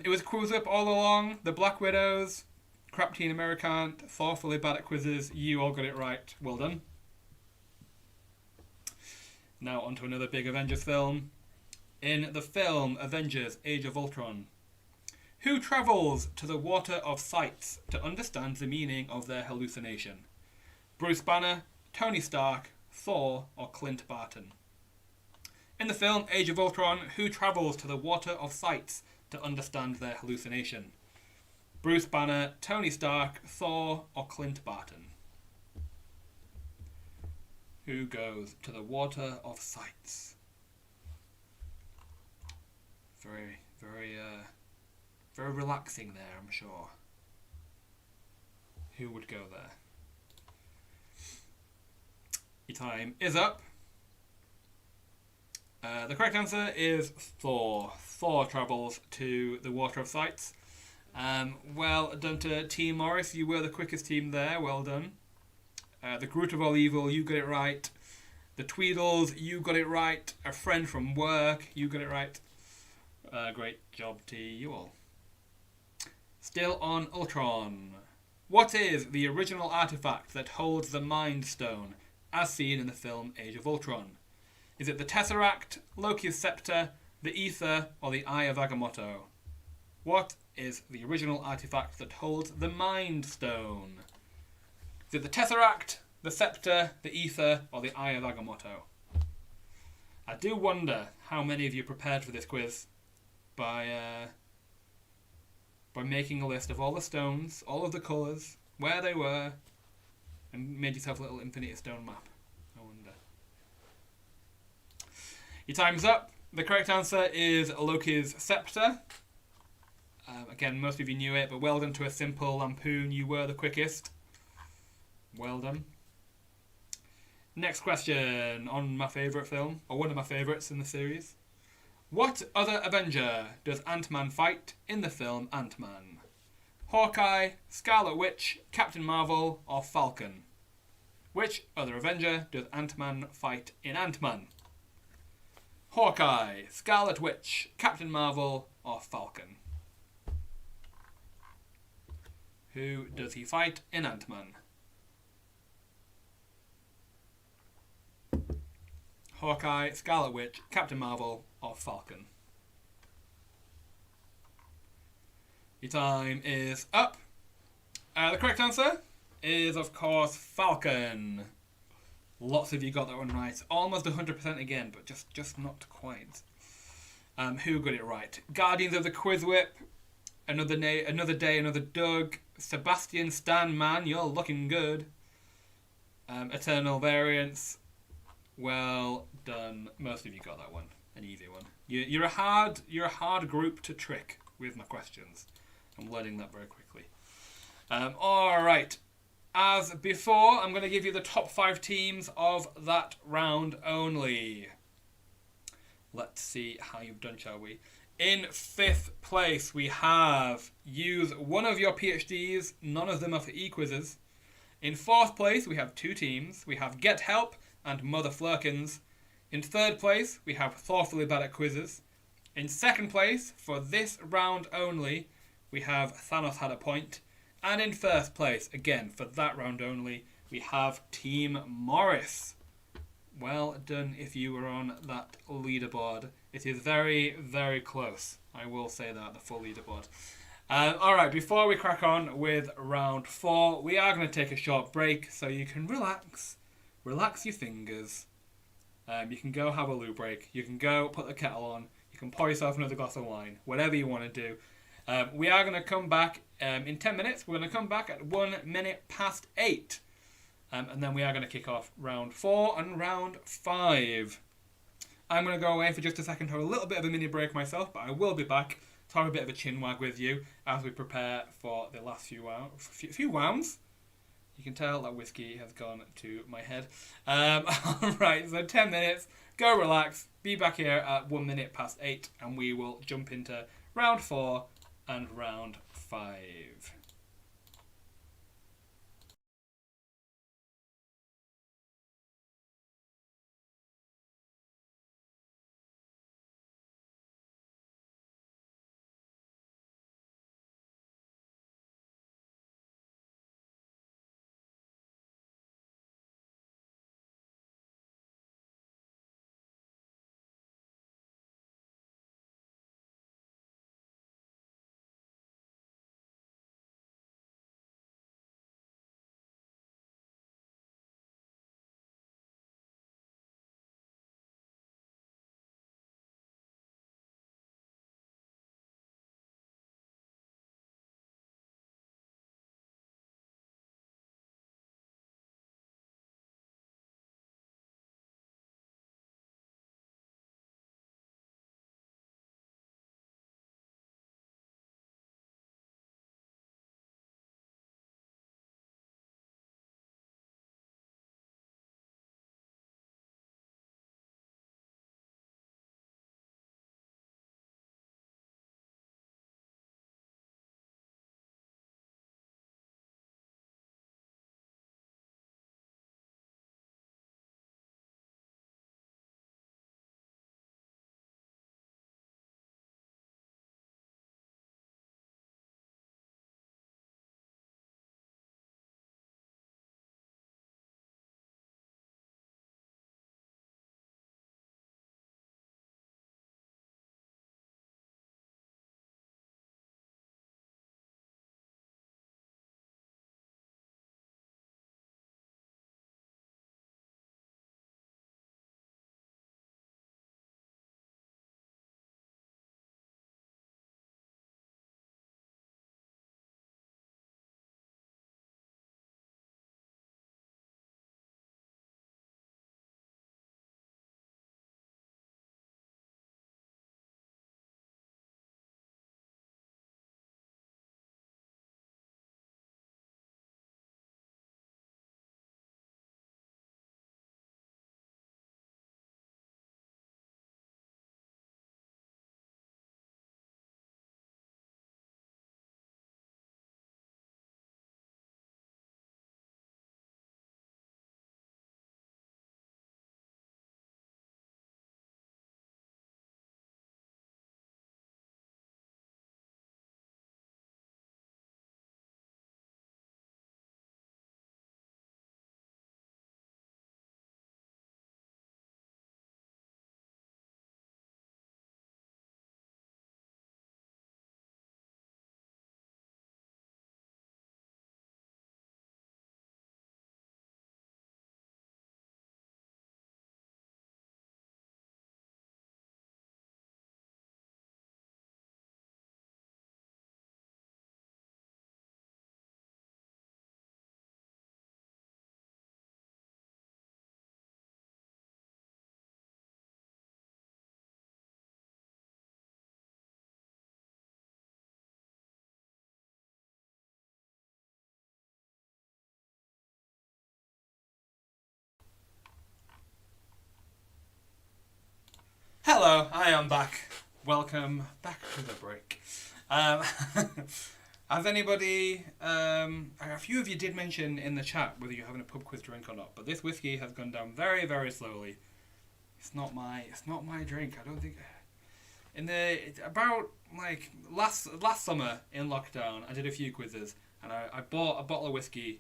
It was QuizWhip all along. The Black Widows, Crap Teen Americant, thoughtfully bad at quizzes. You all got it right. Well done. Now on to another big Avengers film. In the film Avengers Age of Ultron, who travels to the Water of Sights to understand the meaning of their hallucination? Bruce Banner, Tony Stark, Thor, or Clint Barton? In the film Age of Ultron, who travels to the Water of Sights to understand their hallucination? Bruce Banner, Tony Stark, Thor, or Clint Barton? Who goes to the Water of Sights? Very relaxing there, I'm sure. Who would go there? Your time is up. The correct answer is Thor. Thor travels to the Water of Sights. Well done to Team Morris. You were the quickest team there. Well done. The Groot of All Evil, you got it right. The Tweedles, you got it right. A Friend from Work, you got it right. Great job to you all. Still on Ultron. What is the original artifact that holds the Mind Stone, as seen in the film Age of Ultron? Is it the Tesseract, Loki's Scepter, the Ether, or the Eye of Agamotto? What is the original artifact that holds the Mind Stone? Is it the Tesseract, the Scepter, the Ether, or the Eye of Agamotto? I do wonder how many of you prepared for this quiz by making a list of all the stones, all of the colours, where they were, and made yourself a little Infinity Stone map. I wonder. Your time's up. The correct answer is Loki's Scepter. Again, most of you knew it, but well done to a simple lampoon. You were the quickest. Well done. Next question on my favourite film, or one of my favourites in the series. What other Avenger does Ant-Man fight in the film Ant-Man? Hawkeye, Scarlet Witch, Captain Marvel, or Falcon? Which other Avenger does Ant-Man fight in Ant-Man? Hawkeye, Scarlet Witch, Captain Marvel, or Falcon? Who does he fight in Ant-Man? Hawkeye, Scarlet Witch, Captain Marvel, or Falcon? Your time is up. The correct answer is, of course, Falcon. Lots of you got that one right. Almost 100% again, but just not quite. Who got it right? Guardians of the QuizWhip, Another Day, Another Doug, Sebastian Stan Man, you're looking good. Eternal Variance. Well done. Most of you got that one. an easy one. You're a hard group to trick with my questions. I'm learning that very quickly. All right. As before, I'm going to give you the top 5 teams of that round only. Let's see how you've done, shall we? In 5th place, we have use one of your PhDs. None of them are for e-quizzes. In 4th place, we have 2 teams. We have Get Help and Mother Flurkins. In 3rd place, we have Thoughtfully Bad at Quizzes. In 2nd place, for this round only, we have Thanos Had a Point. And in 1st place, again, for that round only, we have Team Morris. Well done if you were on that leaderboard. It is very, very close. I will say that, the full leaderboard. Alright, before we crack on with round 4, we are going to take a short break so you can relax. Relax your fingers. You can go have a loo break. You can go put the kettle on. You can pour yourself another glass of wine. Whatever you want to do. We are going to come back in 10 minutes. We're going to come back at 1 minute past 8. And then we are going to kick off round 4 and round 5. I'm going to go away for just a second to have a little bit of a mini break myself, but I will be back to have a bit of a chin wag with you as we prepare for the last few rounds. You can tell that whiskey has gone to my head. Alright, so 10 minutes. Go relax. Be back here at 1 minute past 8, and we will jump into round 4 and round 5. Hello, I am back. Welcome back to the break. Has anybody, a few of you did mention in the chat whether you're having a pub quiz drink or not, but this whiskey has gone down very, very slowly. It's not my drink. I don't think. About like last summer in lockdown, I did a few quizzes and I bought a bottle of whiskey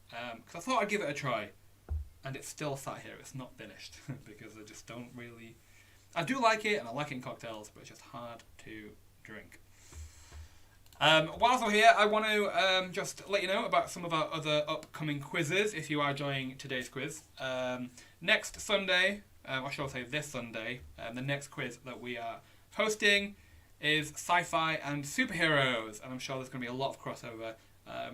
because I thought I'd give it a try, and it's still sat here. It's not finished because I just don't really. I do like it and I like it in cocktails, but it's just hard to drink. Whilst we're here, I want to just let you know about some of our other upcoming quizzes if you are enjoying today's quiz. Next Sunday, or shall I say this Sunday, the next quiz that we are hosting is sci-fi and superheroes, and I'm sure there's going to be a lot of crossover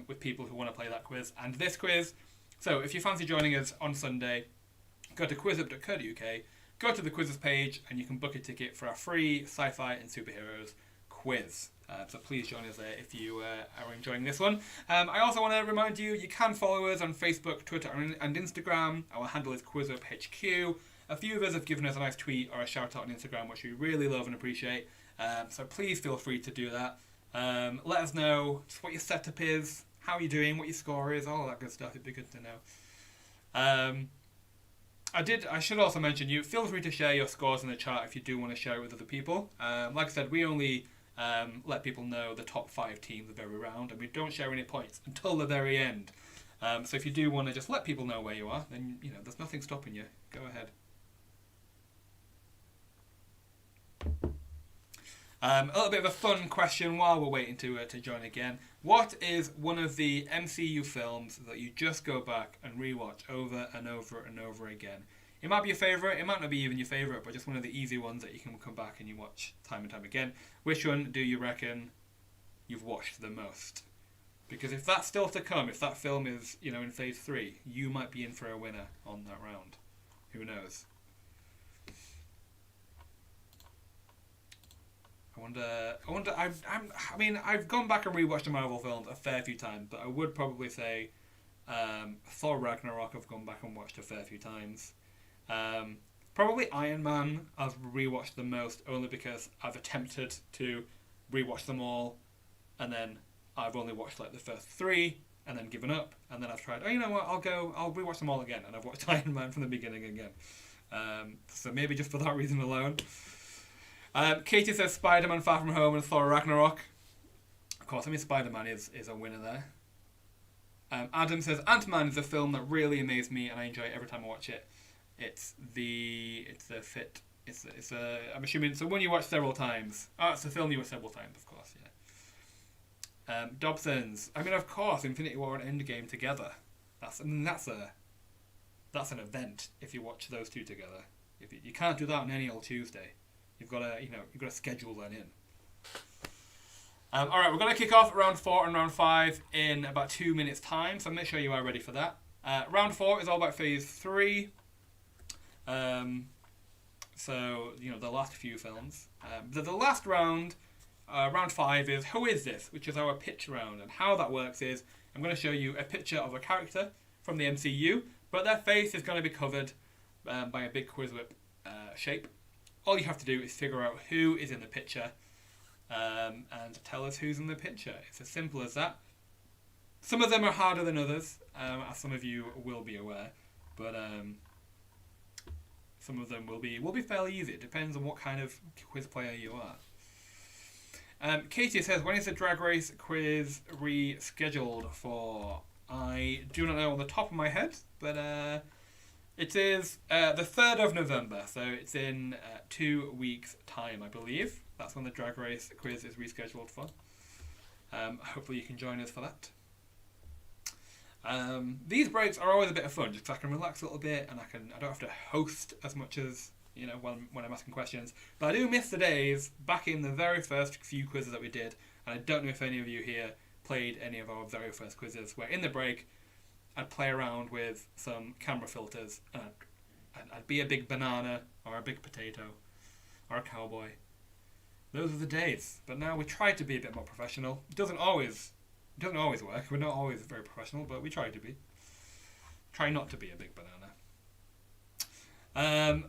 with people who want to play that quiz and this quiz. So if you fancy joining us on Sunday, go to QuizWhip.co.uk, go to the quizzes page, and you can book a ticket for our free sci-fi and superheroes quiz. So please join us there if you are enjoying this one. I also want to remind you, you can follow us on Facebook, Twitter, and Instagram. Our handle is QuizWhipHQ. A few of us have given us a nice tweet or a shout out on Instagram, which we really love and appreciate. So please feel free to do that. Let us know just what your setup is, how you're doing, what your score is, all that good stuff. It'd be good to know. I should also mention, you feel free to share your scores in the chat if you do want to share it with other people. Like I said, we only let people know the top 5 teams of every round, and we don't share any points until the very end. So if you do want to just let people know where you are, then there's nothing stopping you. Go ahead. A little bit of a fun question while we're waiting to join again. What is one of the MCU films that you just go back and rewatch over and over and over again? It might be your favourite, it might not be even your favourite, but just one of the easy ones that you can come back and you watch time and time again. Which one do you reckon you've watched the most? Because if that's still to come, if that film is, in phase 3, you might be in for a winner on that round. Who knows? I've gone back and rewatched the Marvel films a fair few times, but I would probably say Thor Ragnarok I've gone back and watched a fair few times. Probably Iron Man I've rewatched the most, only because I've attempted to rewatch them all, and then I've only watched like the first 3 and then given up, and then I've tried, you know what, I'll rewatch them all again, and I've watched Iron Man from the beginning again. So maybe just for that reason alone. Katie says Spider-Man Far From Home and Thor Ragnarok. Of course, Spider-Man is a winner there. Adam says Ant-Man is a film that really amazed me and I enjoy it every time I watch it. I'm assuming it's the one you watch several times. Oh, it's the film you watch several times, of course, yeah. Dobson's, of course, Infinity War and Endgame together. That's an event if you watch those two together. You can't do that on any old Tuesday. You've got to schedule that in. All right, we're going to kick off round 4 and round 5 in about 2 minutes' time, so make sure you are ready for that. Round 4 is all about phase 3. So the last few films. The last round, round 5, is Who Is This?, which is our pitch round, and how that works is I'm going to show you a picture of a character from the MCU, but their face is going to be covered by a big QuizWhip shape. All you have to do is figure out who is in the picture and tell us who's in the picture. It's as simple as that. Some of them are harder than others, as some of you will be aware, but some of them will be fairly easy. It depends on what kind of quiz player you are. Katie says, when is the Drag Race quiz rescheduled for? I do not know on the top of my head, but it is the 3rd of November, so it's in 2 weeks' time, I believe. That's when the Drag Race quiz is rescheduled for. Hopefully you can join us for that. These breaks are always a bit of fun, just because I can relax a little bit, and I don't have to host as much as when I'm asking questions. But I do miss the days back in the very first few quizzes that we did, and I don't know if any of you here played any of our very first quizzes, where in the break I'd play around with some camera filters, and I'd be a big banana, or a big potato, or a cowboy. Those are the days. But now we try to be a bit more professional. It doesn't always work. We're not always very professional, but we try to be. Try not to be a big banana.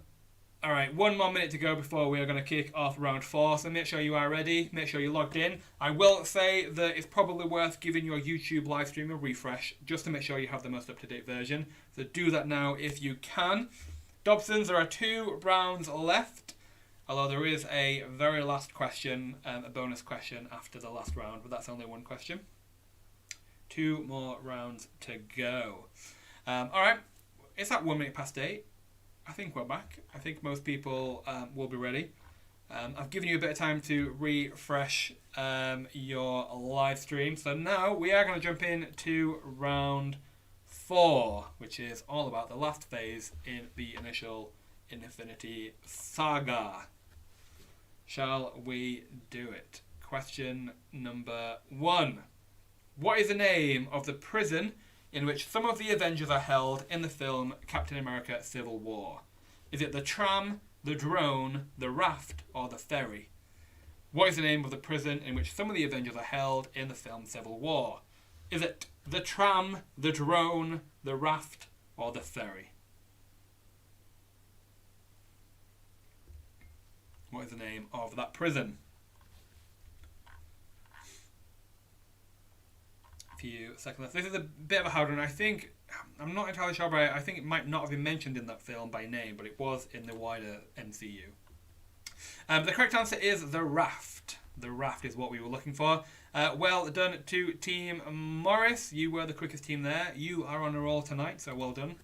All right, 1 more minute to go before we are going to kick off round 4, so make sure you are ready, make sure you're logged in. I will say that it's probably worth giving your YouTube live stream a refresh, just to make sure you have the most up-to-date version. So do that now if you can. Dobsons, there are 2 rounds left, although there is a very last question, a bonus question after the last round, but that's only 1 question. 2 more rounds to go. All right, it's at 1 minute past 8. I think we're back. I think most people will be ready. I've given you a bit of time to refresh your live stream. So now we are going to jump in to round 4, which is all about the last phase in the initial Infinity Saga. Shall we do it? Question number 1. What is the name of the prison in which some of the Avengers are held in the film Captain America Civil War? Is it the tram, the drone, the raft, or the ferry? What is the name of the prison in which some of the Avengers are held in the film Civil War? Is it the tram, the drone, the raft, or the ferry? What is the name of that prison? Few seconds left. This is a bit of a harder one. I'm not entirely sure, but I think it might not have been mentioned in that film by name, but it was in the wider MCU. The correct answer is the raft. The raft is what we were looking for. Well done to Team Morris. You were the quickest team there. You are on a roll tonight, so well done.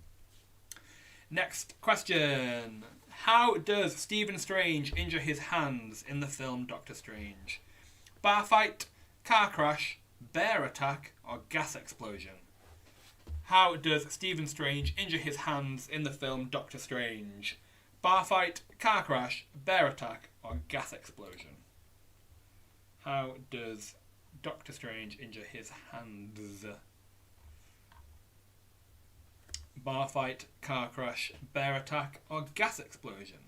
Next question. How does Stephen Strange injure his hands in the film Doctor Strange? Bar fight, car crash, bear attack, or gas explosion? How does Stephen Strange injure his hands in the film Doctor Strange? Bar fight, car crash, bear attack, or gas explosion? How does Doctor Strange injure his hands? Bar fight, car crash, bear attack, or gas explosion?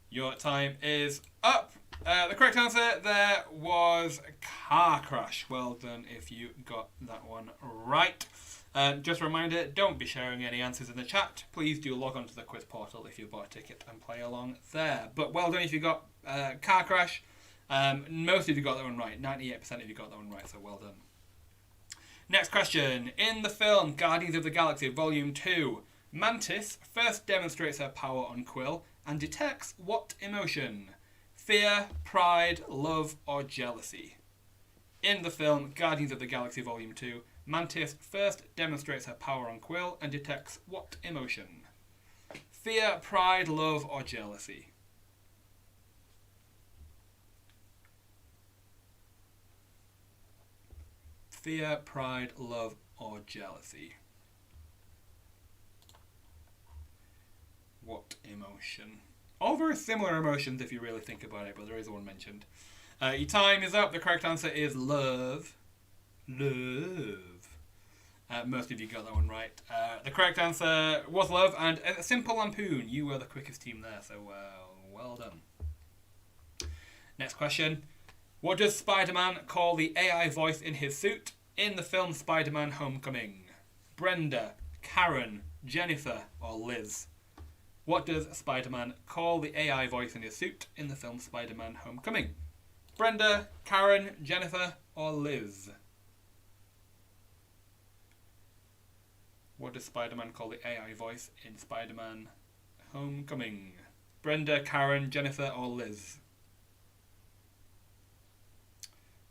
Your time is up. The correct answer there was car crash. Well done if you got that one right. Just a reminder, don't be sharing any answers in the chat. Please do log on to the quiz portal if you bought a ticket and play along there. But well done if you got car crash. Most of you got that one right. 98% of you got that one right, so well done. Next question. In the film Guardians of the Galaxy Volume 2, Mantis first demonstrates her power on Quill and detects what emotion? Fear, pride, love, or jealousy? In the film Guardians of the Galaxy Volume 2, Mantis first demonstrates her power on Quill and detects what emotion? Fear, pride, love, or jealousy? Fear, pride, love, or jealousy? What emotion? All very similar emotions if you really think about it, but there is one mentioned. Your time is up. The correct answer is love. Love. Most of you got that one right. The correct answer was love, and a simple lampoon. You were the quickest team there, so well done. Next question. What does Spider-Man call the AI voice in his suit in the film Spider-Man Homecoming? Brenda, Karen, Jennifer, or Liz? What does Spider-Man call the AI voice in his suit in the film Spider-Man Homecoming? Brenda, Karen, Jennifer, or Liz? What does Spider-Man call the AI voice in Spider-Man Homecoming? Brenda, Karen, Jennifer, or Liz?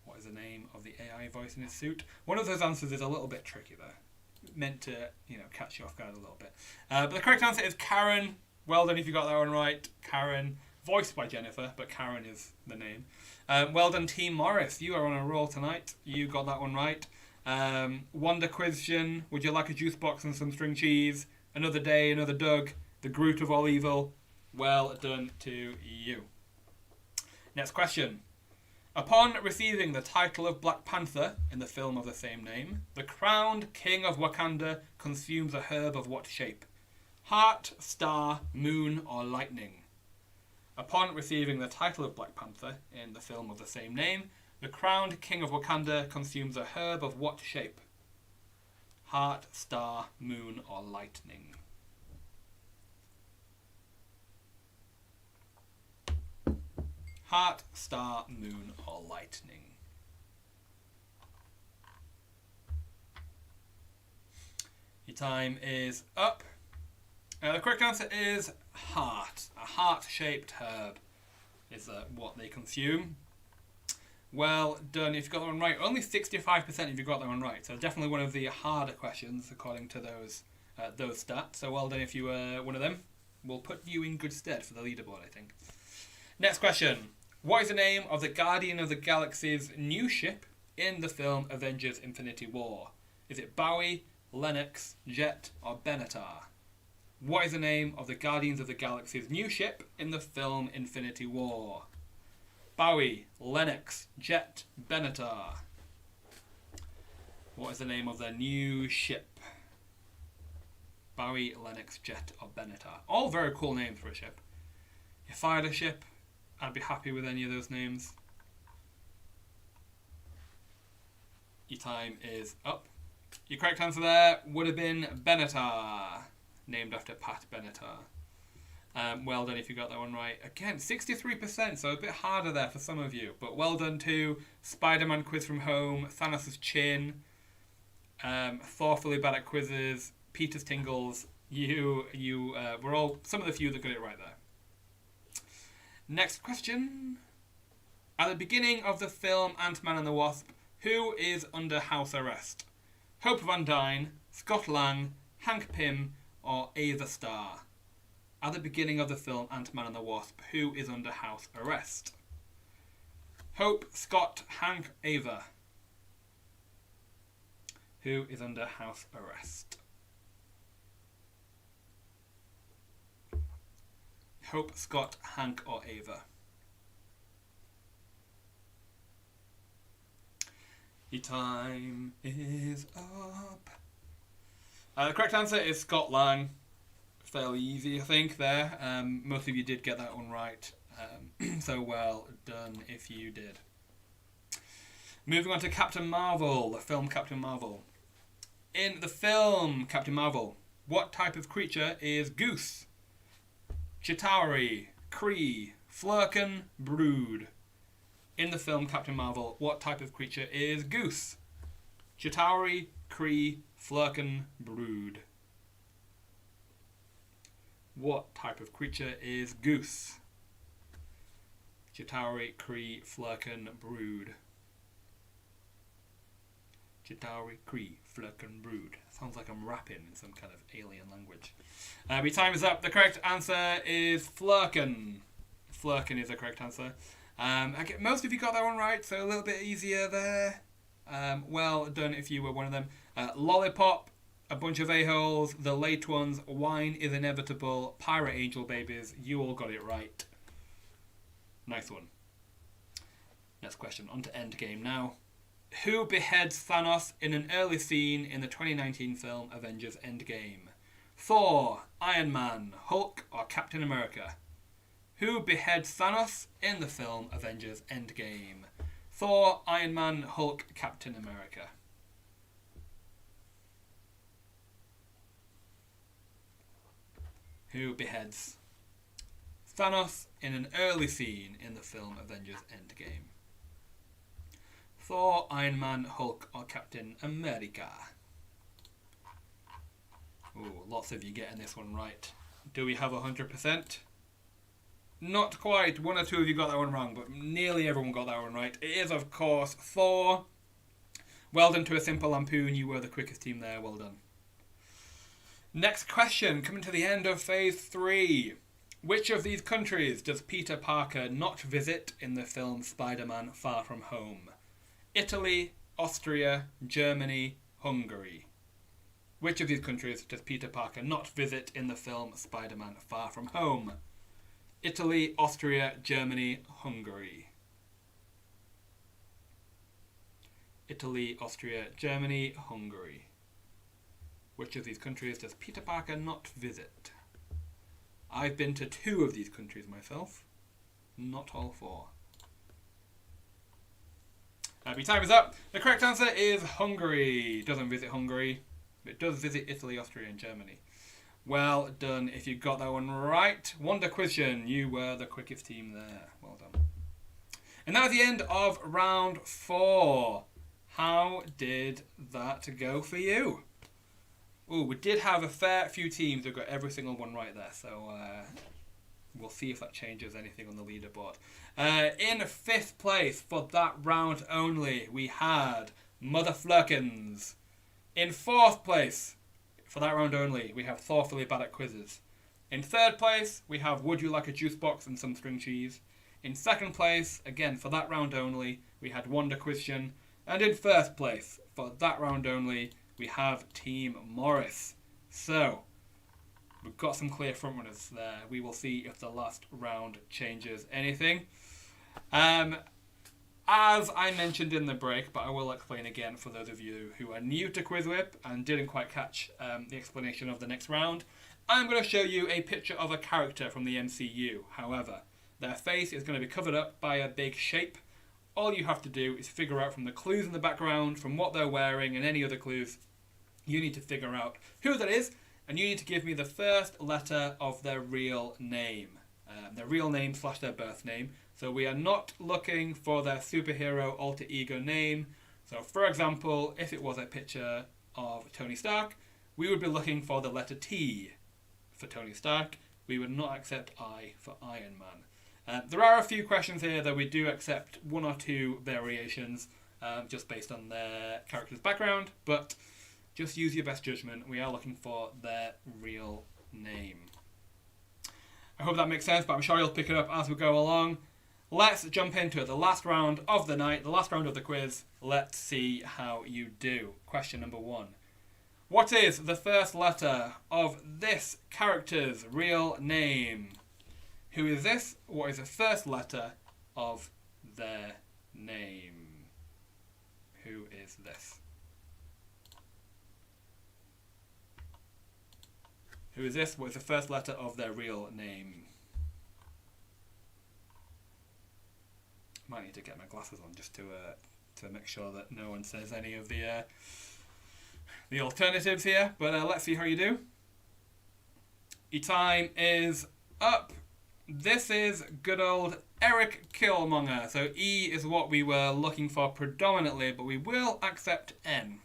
What is the name of the AI voice in his suit? One of those answers is a little bit tricky there. Meant to, catch you off guard a little bit. But the correct answer is Karen. Well done if you got that one right. Karen, voiced by Jennifer, but Karen is the name. Well done, Team Morris. You are on a roll tonight. You got that one right. Wonder question. Would you like a juice box and some string cheese? Another day, another Doug. The Groot of all evil. Well done to you. Next question. Upon receiving the title of Black Panther in the film of the same name, the crowned king of Wakanda consumes a herb of what shape? Heart, star, moon, or lightning? Upon receiving the title of Black Panther in the film of the same name, The crowned king of Wakanda consumes a herb of what shape? Heart, star, moon, or lightning? Heart, star, moon, or lightning? Your time is up. The correct answer is heart. A heart-shaped herb is what they consume. Well done if you got that one right. Only 65% if you got that one right. So definitely one of the harder questions according to those stats. So well done if you were one of them. We'll put you in good stead for the leaderboard, I think. Next question. What is the name of the Guardian of the Galaxy's new ship in the film Avengers Infinity War? Is it Bowie, Lennox, Jet, or Benatar? What is the name of the Guardians of the Galaxy's new ship in the film Infinity War? Bowie, Lennox, Jet, Benatar. What is the name of their new ship? Bowie, Lennox, Jet, or Benatar. All very cool names for a ship. If I had a ship, I'd be happy with any of those names. Your time is up. Your correct answer there would have been Benatar, named after Pat Benatar. Well done if you got that one right. Again, 63%, so a bit harder there for some of you. But well done to Spider-Man Quiz from Home, Thanos' Chin, Thoughtfully Bad at Quizzes, Peter's Tingles. You were all some of the few that got it right there. Next question. At the beginning of the film Ant-Man and the Wasp, who is under house arrest? Hope Van Dyne, Scott Lang, Hank Pym, or Ava Starr? At the beginning of the film Ant-Man and the Wasp, who is under house arrest? Hope, Scott, Hank, Ava. Who is under house arrest? Hope, Scott, Hank, or Ava? Your time is up. The correct answer is Scott Lang. Fairly easy, I think, there. Most of you did get that one right. So well done if you did. Moving on to Captain Marvel, the film Captain Marvel. In the film Captain Marvel, what type of creature is Goose? Chitauri, Kree, Flurkin, Brood. In the film Captain Marvel, what type of creature is Goose? Chitauri, Kree, Flurkin, Brood. What type of creature is Goose? Chitauri, Kree, Flurkin, Brood. Chitauri, Kree, Flurkin, Brood. Sounds like I'm rapping in some kind of alien language. My time is up. The correct answer is Flurkin. Flurkin is the correct answer. Most of you got that one right, so a little bit easier there. Well done if you were one of them. Lollipop, a bunch of a-holes, the late ones, wine is inevitable, pirate angel babies. You all got it right. Nice one. Next question. On to Endgame now. Who beheads Thanos in an early scene in the 2019 film Avengers Endgame? Thor, Iron Man, Hulk, or Captain America? Who beheads Thanos in the film Avengers Endgame? Thor, Iron Man, Hulk, Captain America. Who beheads Thanos in an early scene in the film Avengers Endgame? Thor, Iron Man, Hulk, or Captain America? Ooh, lots of you getting this one right. Do we have 100%? Not quite. One or two of you got that one wrong, but nearly everyone got that one right. It is, of course, Thor. Well done to A Simple Lampoon. You were the quickest team there. Well done. Next question, coming to the end of Phase 3. Which of these countries does Peter Parker not visit in the film Spider-Man Far From Home? Italy, Austria, Germany, Hungary. Which of these countries does Peter Parker not visit in the film Spider-Man Far From Home? Italy, Austria, Germany, Hungary. Italy, Austria, Germany, Hungary. Which of these countries does Peter Parker not visit? I've been to 2 of these countries myself. Not all 4. Your time is up. The correct answer is Hungary. It doesn't visit Hungary. It does visit Italy, Austria, and Germany. Well done if you got that one right. Wonder Question, you were the quickest team there. Well done. And that was the end of round 4. How did that go for you? Oh, we did have a fair few teams who got every single one right there, so we'll see if that changes anything on the leaderboard. In 5th place for that round only, we had Mother Flurkins. In 4th place for that round only, we have Thoughtfully Bad at Quizzes. In 3rd place, we have Would You Like a Juice Box and Some String Cheese. In 2nd place, again for that round only, we had Wonder Question. And in 1st place, for that round only, we have Team Morris. So, we've got some clear frontrunners there. We will see if the last round changes anything. As I mentioned in the break, but I will explain again for those of you who are new to QuizWhip and didn't quite catch the explanation of the next round, I'm going to show you a picture of a character from the MCU. However, their face is going to be covered up by a big shape. All you have to do is figure out from the clues in the background, from what they're wearing and any other clues, you need to figure out who that is, and you need to give me the first letter of their real name. Their real name / their birth name. So we are not looking for their superhero alter ego name. So for example, if it was a picture of Tony Stark, we would be looking for the letter T for Tony Stark. We would not accept I for Iron Man. There are a few questions here that we do accept 1 or 2 variations just based on their character's background, but just use your best judgment. We are looking for their real name. I hope that makes sense, but I'm sure you'll pick it up as we go along. Let's jump into it. The last round of the night, the last round of the quiz. Let's see how you do. Question number 1. What is the first letter of this character's real name? Who is this? What is the first letter of their name? Who is this? Who is this? What is the first letter of their real name? Might need to get my glasses on just to make sure that no one says any of the alternatives here. But let's see how you do. Your time is up. This is good old Eric Killmonger. So E is what we were looking for predominantly, but we will accept N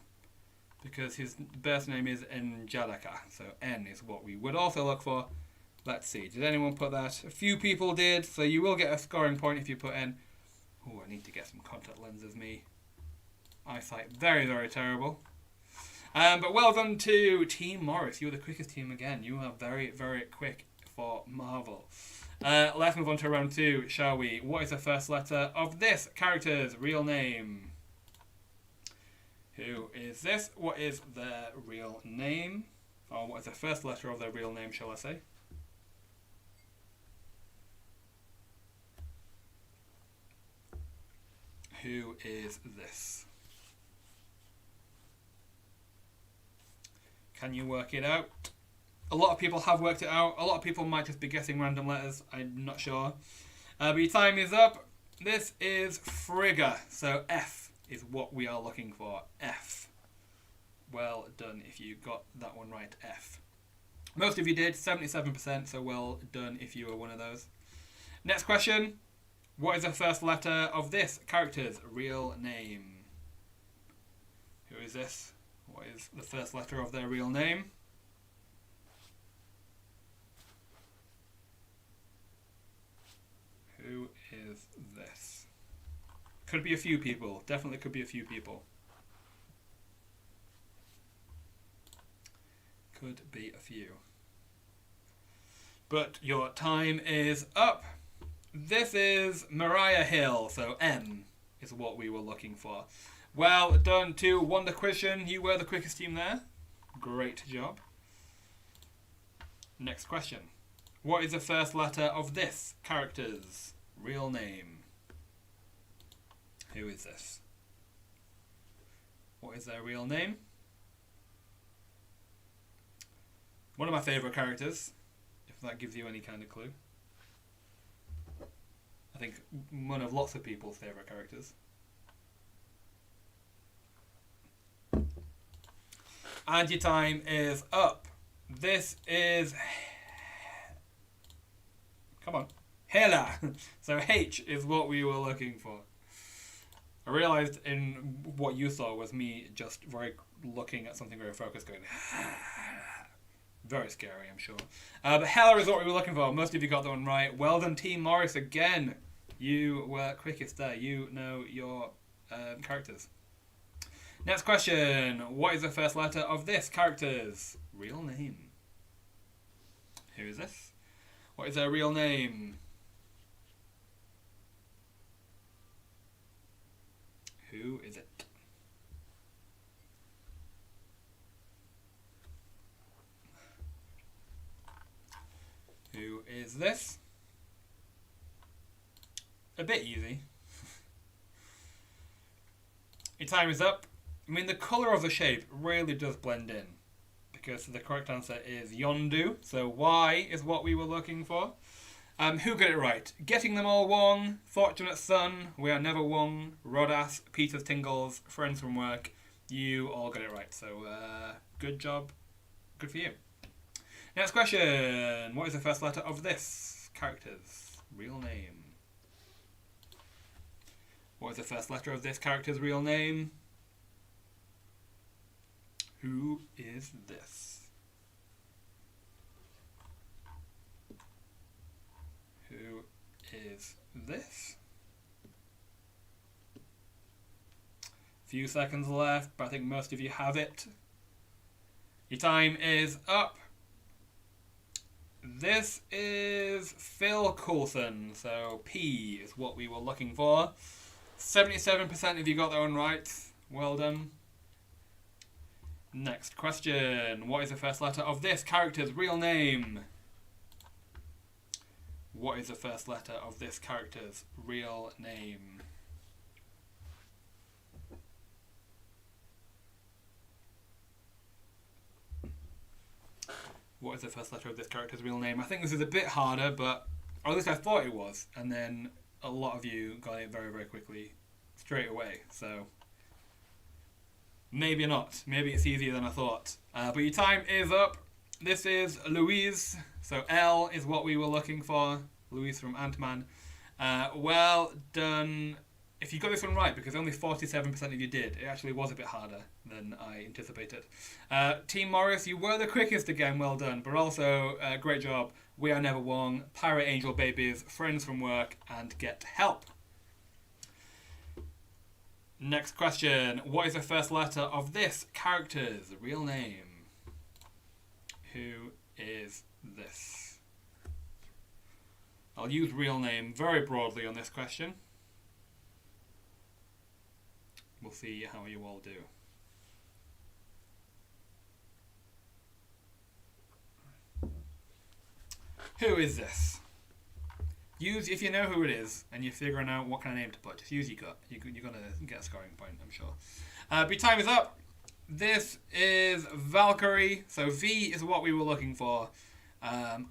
because his birth name is Angelica. So N is what we would also look for. Let's see. Did anyone put that? A few people did, so you will get a scoring point if you put N. Oh, I need to get some contact lenses, me. Eyesight very, very terrible. But well done to Team Morris. You were the quickest team again. You are very, very quick for Marvel. Let's move on to round 2, shall we? What is the first letter of this character's real name? Who is this? What is their real name? Or what is the first letter of their real name, shall I say? Who is this? Can you work it out? A lot of people have worked it out. A lot of people might just be guessing random letters. I'm not sure. But your time is up. This is Frigga. So F is what we are looking for. F. Well done if you got that one right. F. Most of you did. 77%. So well done if you were one of those. Next question. What is the first letter of this character's real name? Who is this? What is the first letter of their real name? Who is this? Could be a few people. Definitely could be a few people. Could be a few. But your time is up. This is Mariah Hill, so M is what we were looking for. Well done to Wonder Question. You were the quickest team there. Great job. Next question. What is the first letter of this character's real name? Who is this? What is their real name? One of my favourite characters, if that gives you any kind of clue. I think one of lots of people's favourite characters. And your time is up. This is... Come on. Hela. So H is what we were looking for. I realised in what you saw was me just looking at something very focused going... Very scary, I'm sure. But Hela is what we were looking for. Most of you got that one right. Well done, Team Morris, again. You were quickest there. You know your characters. Next question. What is the first letter of this character's real name? Who is this? What is their real name? Who is it? Who is this? A bit easy. Your time is up. I mean, the colour of the shape really does blend in, because the correct answer is Yondu. So Y is what we were looking for. Who got it right? Getting them all wrong. Fortunate Son, We Are Never Wrong, Rodas, Peter's Tingles, Friends from Work. You all got it right. So good job. Good for you. Next question. What is the first letter of this character's real name? What is the first letter of this character's real name? Who is this? Who is this? Few seconds left, but I think most of you have it. Your time is up. This is Phil Coulson, so P is what we were looking for. 77% of you got that one right. Well done. Next question. What is the first letter of this character's real name? What is the first letter of this character's real name? What is the first letter of this character's real name? I think this is a bit harder, but or at least I thought it was, and then a lot of you got it very, very quickly, straight away. So maybe not. Maybe it's easier than I thought. But your time is up. This is Louise. So L is what we were looking for. Louise from Ant-Man. Well done. If you got this one right, because only 47% of you did, it actually was a bit harder than I anticipated. Team Morris, you were the quickest again, well done. But also, great job. We Are Never Wrong, Pirate Angel Babies, Friends from Work, and Get Help. Next question. What is the first letter of this character's real name? Who is this? I'll use real name very broadly on this question. We'll see how you all do. Who is this? Use, if you know who it is, and you're figuring out what kind of name to put, just use your gut. You're going to get a scoring point, I'm sure. But your time is up. This is Valkyrie. So V is what we were looking for.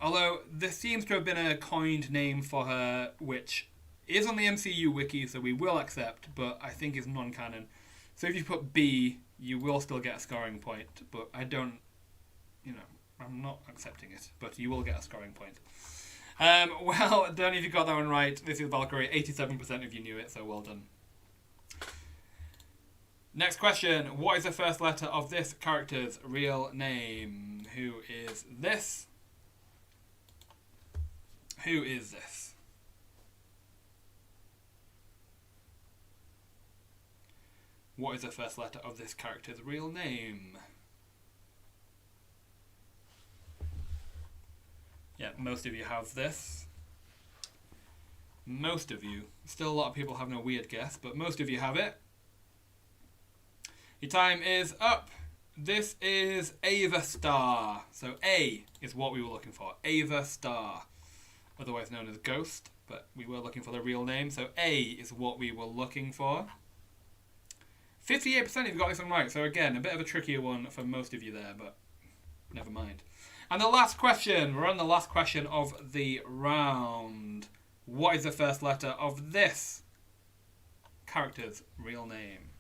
Although there seems to have been a coined name for her, which is on the MCU wiki, so we will accept, but I think is non-canon. So if you put B, you will still get a scoring point, but I don't, I'm not accepting it, but you will get a scoring point. Well done if you got that one right. This is Valkyrie. 87% of you knew it, so well done. Next question. What is the first letter of this character's real name? Who is this? Who is this? What is the first letter of this character's real name? Yeah, most of you have this. Most of you. Still a lot of people having a weird guess, but most of you have it. Your time is up. This is Ava Star. So A is what we were looking for. Ava Star. Otherwise known as Ghost, but we were looking for the real name. So A is what we were looking for. 58% of you got this one right. So again, a bit of a trickier one for most of you there, but never mind. And the last question. We're on the last question of the round. What is the first letter of this character's real name?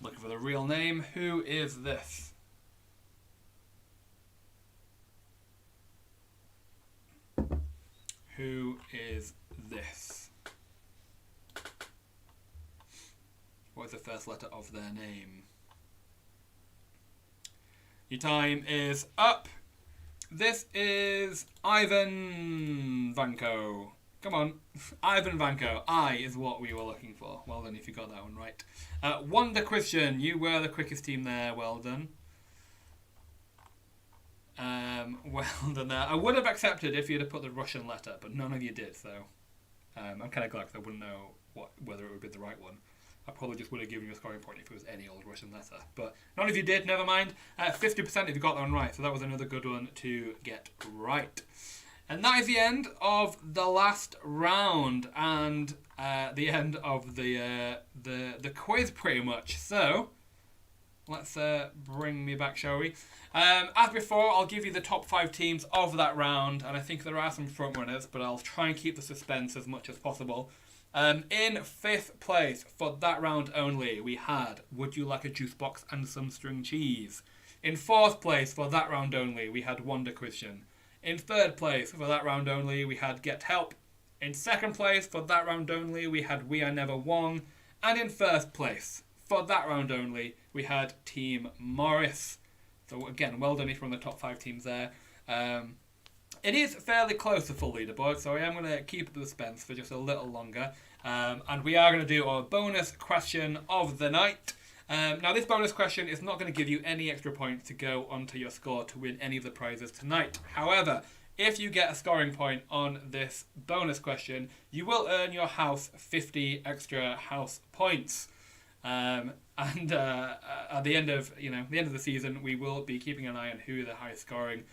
Looking for the real name. Who is this? Who is this? What is the first letter of their name? Your time is up. This is Ivan Vanko. Come on. Ivan Vanko. I is what we were looking for. Well done if you got that one right. Wonder Christian. You were the quickest team there. Well done. Well done there. I would have accepted if you'd have put the Russian letter, but none of you did, so I'm kind of glad because I wouldn't know whether it would be the right one. I probably just would have given you a scoring point if it was any old Russian letter. But none of you did, never mind. 50% if you got that one right, so that was another good one to get right. And that is the end of the last round and the end of the quiz pretty much. So let's bring me back, shall we? As before, I'll give you the top 5 teams of that round, and I think there are some front runners, but I'll try and keep the suspense as much as possible. In 5th place for that round only, we had Would You Like a Juice Box and Some String Cheese. In 4th place for that round only, we had Wonder Christian. In 3rd place for that round only, we had Get Help. In 2nd place for that round only, we had We Are Never Wong. And in 1st place for that round only, we had Team Morris. So again, well done if you're on the top 5 teams there. It is fairly close to full leaderboard, so I am going to keep the suspense for just a little longer. And we are going to do our bonus question of the night. Now, this bonus question is not going to give you any extra points to go onto your score to win any of the prizes tonight. However, if you get a scoring point on this bonus question, you will earn your house 50 extra house points. And at the end of the season, we will be keeping an eye on who the highest scoring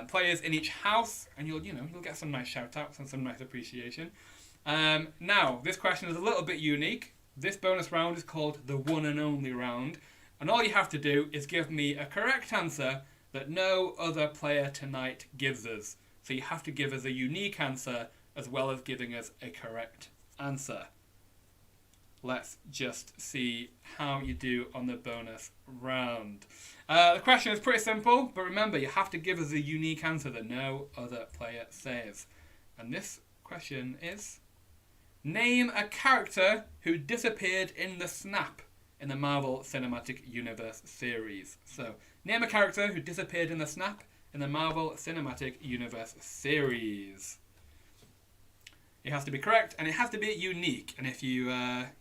players in each house, and you'll get some nice shout outs and some nice appreciation. Now, this question is a little bit unique. This bonus round is called the one and only round, and all you have to do is give me a correct answer that no other player tonight gives us. So you have to give us a unique answer as well as giving us a correct answer. Let's just see how you do on the bonus round. The question is pretty simple, but remember, you have to give us a unique answer that no other player says. And this question is, name a character who disappeared in the snap in the Marvel Cinematic Universe series. So, name a character who disappeared in the snap in the Marvel Cinematic Universe series. It has to be correct, and it has to be unique. And if you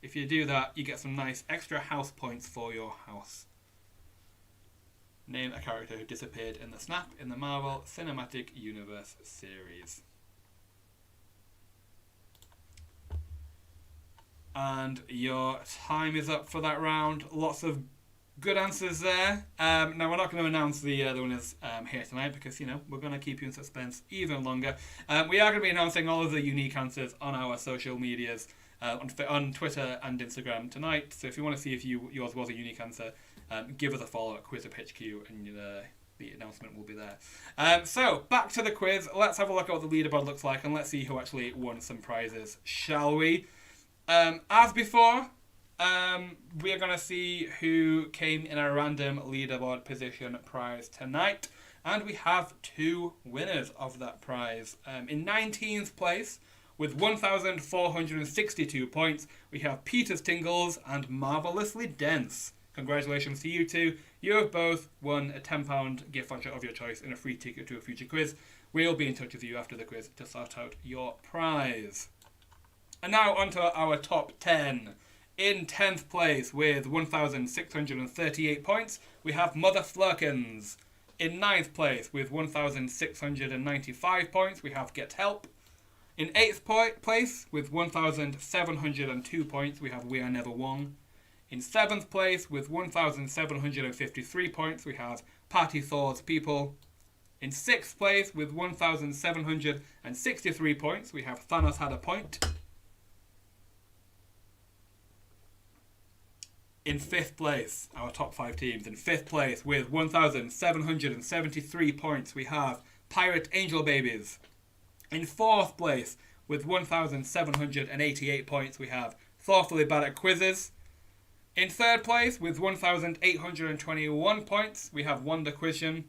do that, you get some nice extra house points for your house. Name a character who disappeared in the snap in the Marvel Cinematic Universe series. And your time is up for that round. Lots of good answers there. Now, we're not going to announce the winners here tonight because, we're going to keep you in suspense even longer. We are going to be announcing all of the unique answers on our social medias, on Twitter and Instagram tonight. So if you want to see if yours was a unique answer, give us a follow at QuizWhip HQ and the announcement will be there. So, back to the quiz. Let's have a look at what the leaderboard looks like and let's see who actually won some prizes, shall we? As before, we are going to see who came in a random leaderboard position prize tonight. And we have 2 winners of that prize. In 19th place, with 1,462 points, we have Peter's Tingles and Marvellously Dense. Congratulations to you two. You have both won a £10 gift voucher of your choice and a free ticket to a future quiz. We'll be in touch with you after the quiz to sort out your prize. And now onto our top 10. In 10th place with 1,638 points, we have Mother Flurkins. In 9th place with 1,695 points, we have Get Help. In 8th place with 1,702 points, we have We Are Never Wong. In 7th place with 1,753 points, we have Party Thor's People. In 6th place with 1,763 points, we have Thanos Had a Point. In 5th place, our top 5 teams, in 5th place with 1,773 points, we have Pirate Angel Babies. In 4th place with 1,788 points, we have Thoughtfully Bad at Quizzes. In third place, with 1,821 points, we have Wonder Question.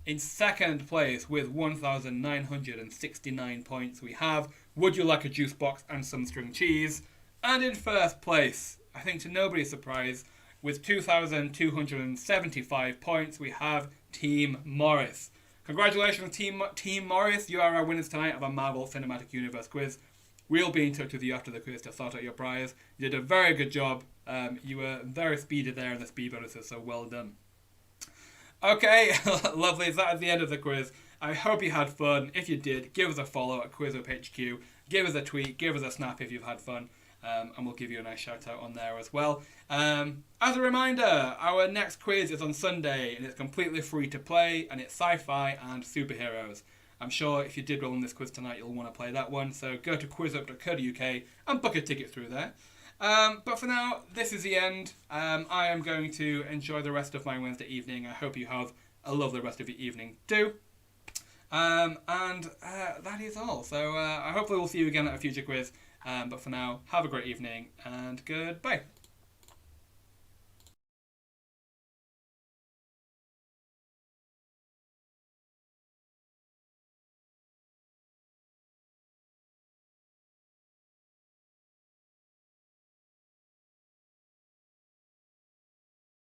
In second place, with 1,969 points, we have Would You Like a Juice Box and Some String Cheese. And in first place, I think to nobody's surprise, with 2,275 points, we have Team Morris. Congratulations, Team Morris. You are our winners tonight of our Marvel Cinematic Universe quiz. We'll be in touch with you after the quiz to sort out your prize. You did a very good job. You were very speedy there in the speed bonuses, so well done. Okay, lovely. That is the end of the quiz. I hope you had fun. If you did, give us a follow at QuizWhip HQ. Give us a tweet. Give us a snap if you've had fun. And we'll give you a nice shout out on there as well. As a reminder, our next quiz is on Sunday and it's completely free to play and it's sci-fi and superheroes. I'm sure if you did roll in this quiz tonight, you'll want to play that one. So go to quizwhip.co.uk and book a ticket through there. But for now, this is the end. I am going to enjoy the rest of my Wednesday evening. I hope you have a lovely rest of your evening too. And that is all. So hopefully we'll see you again at a future quiz. But for now, have a great evening and goodbye.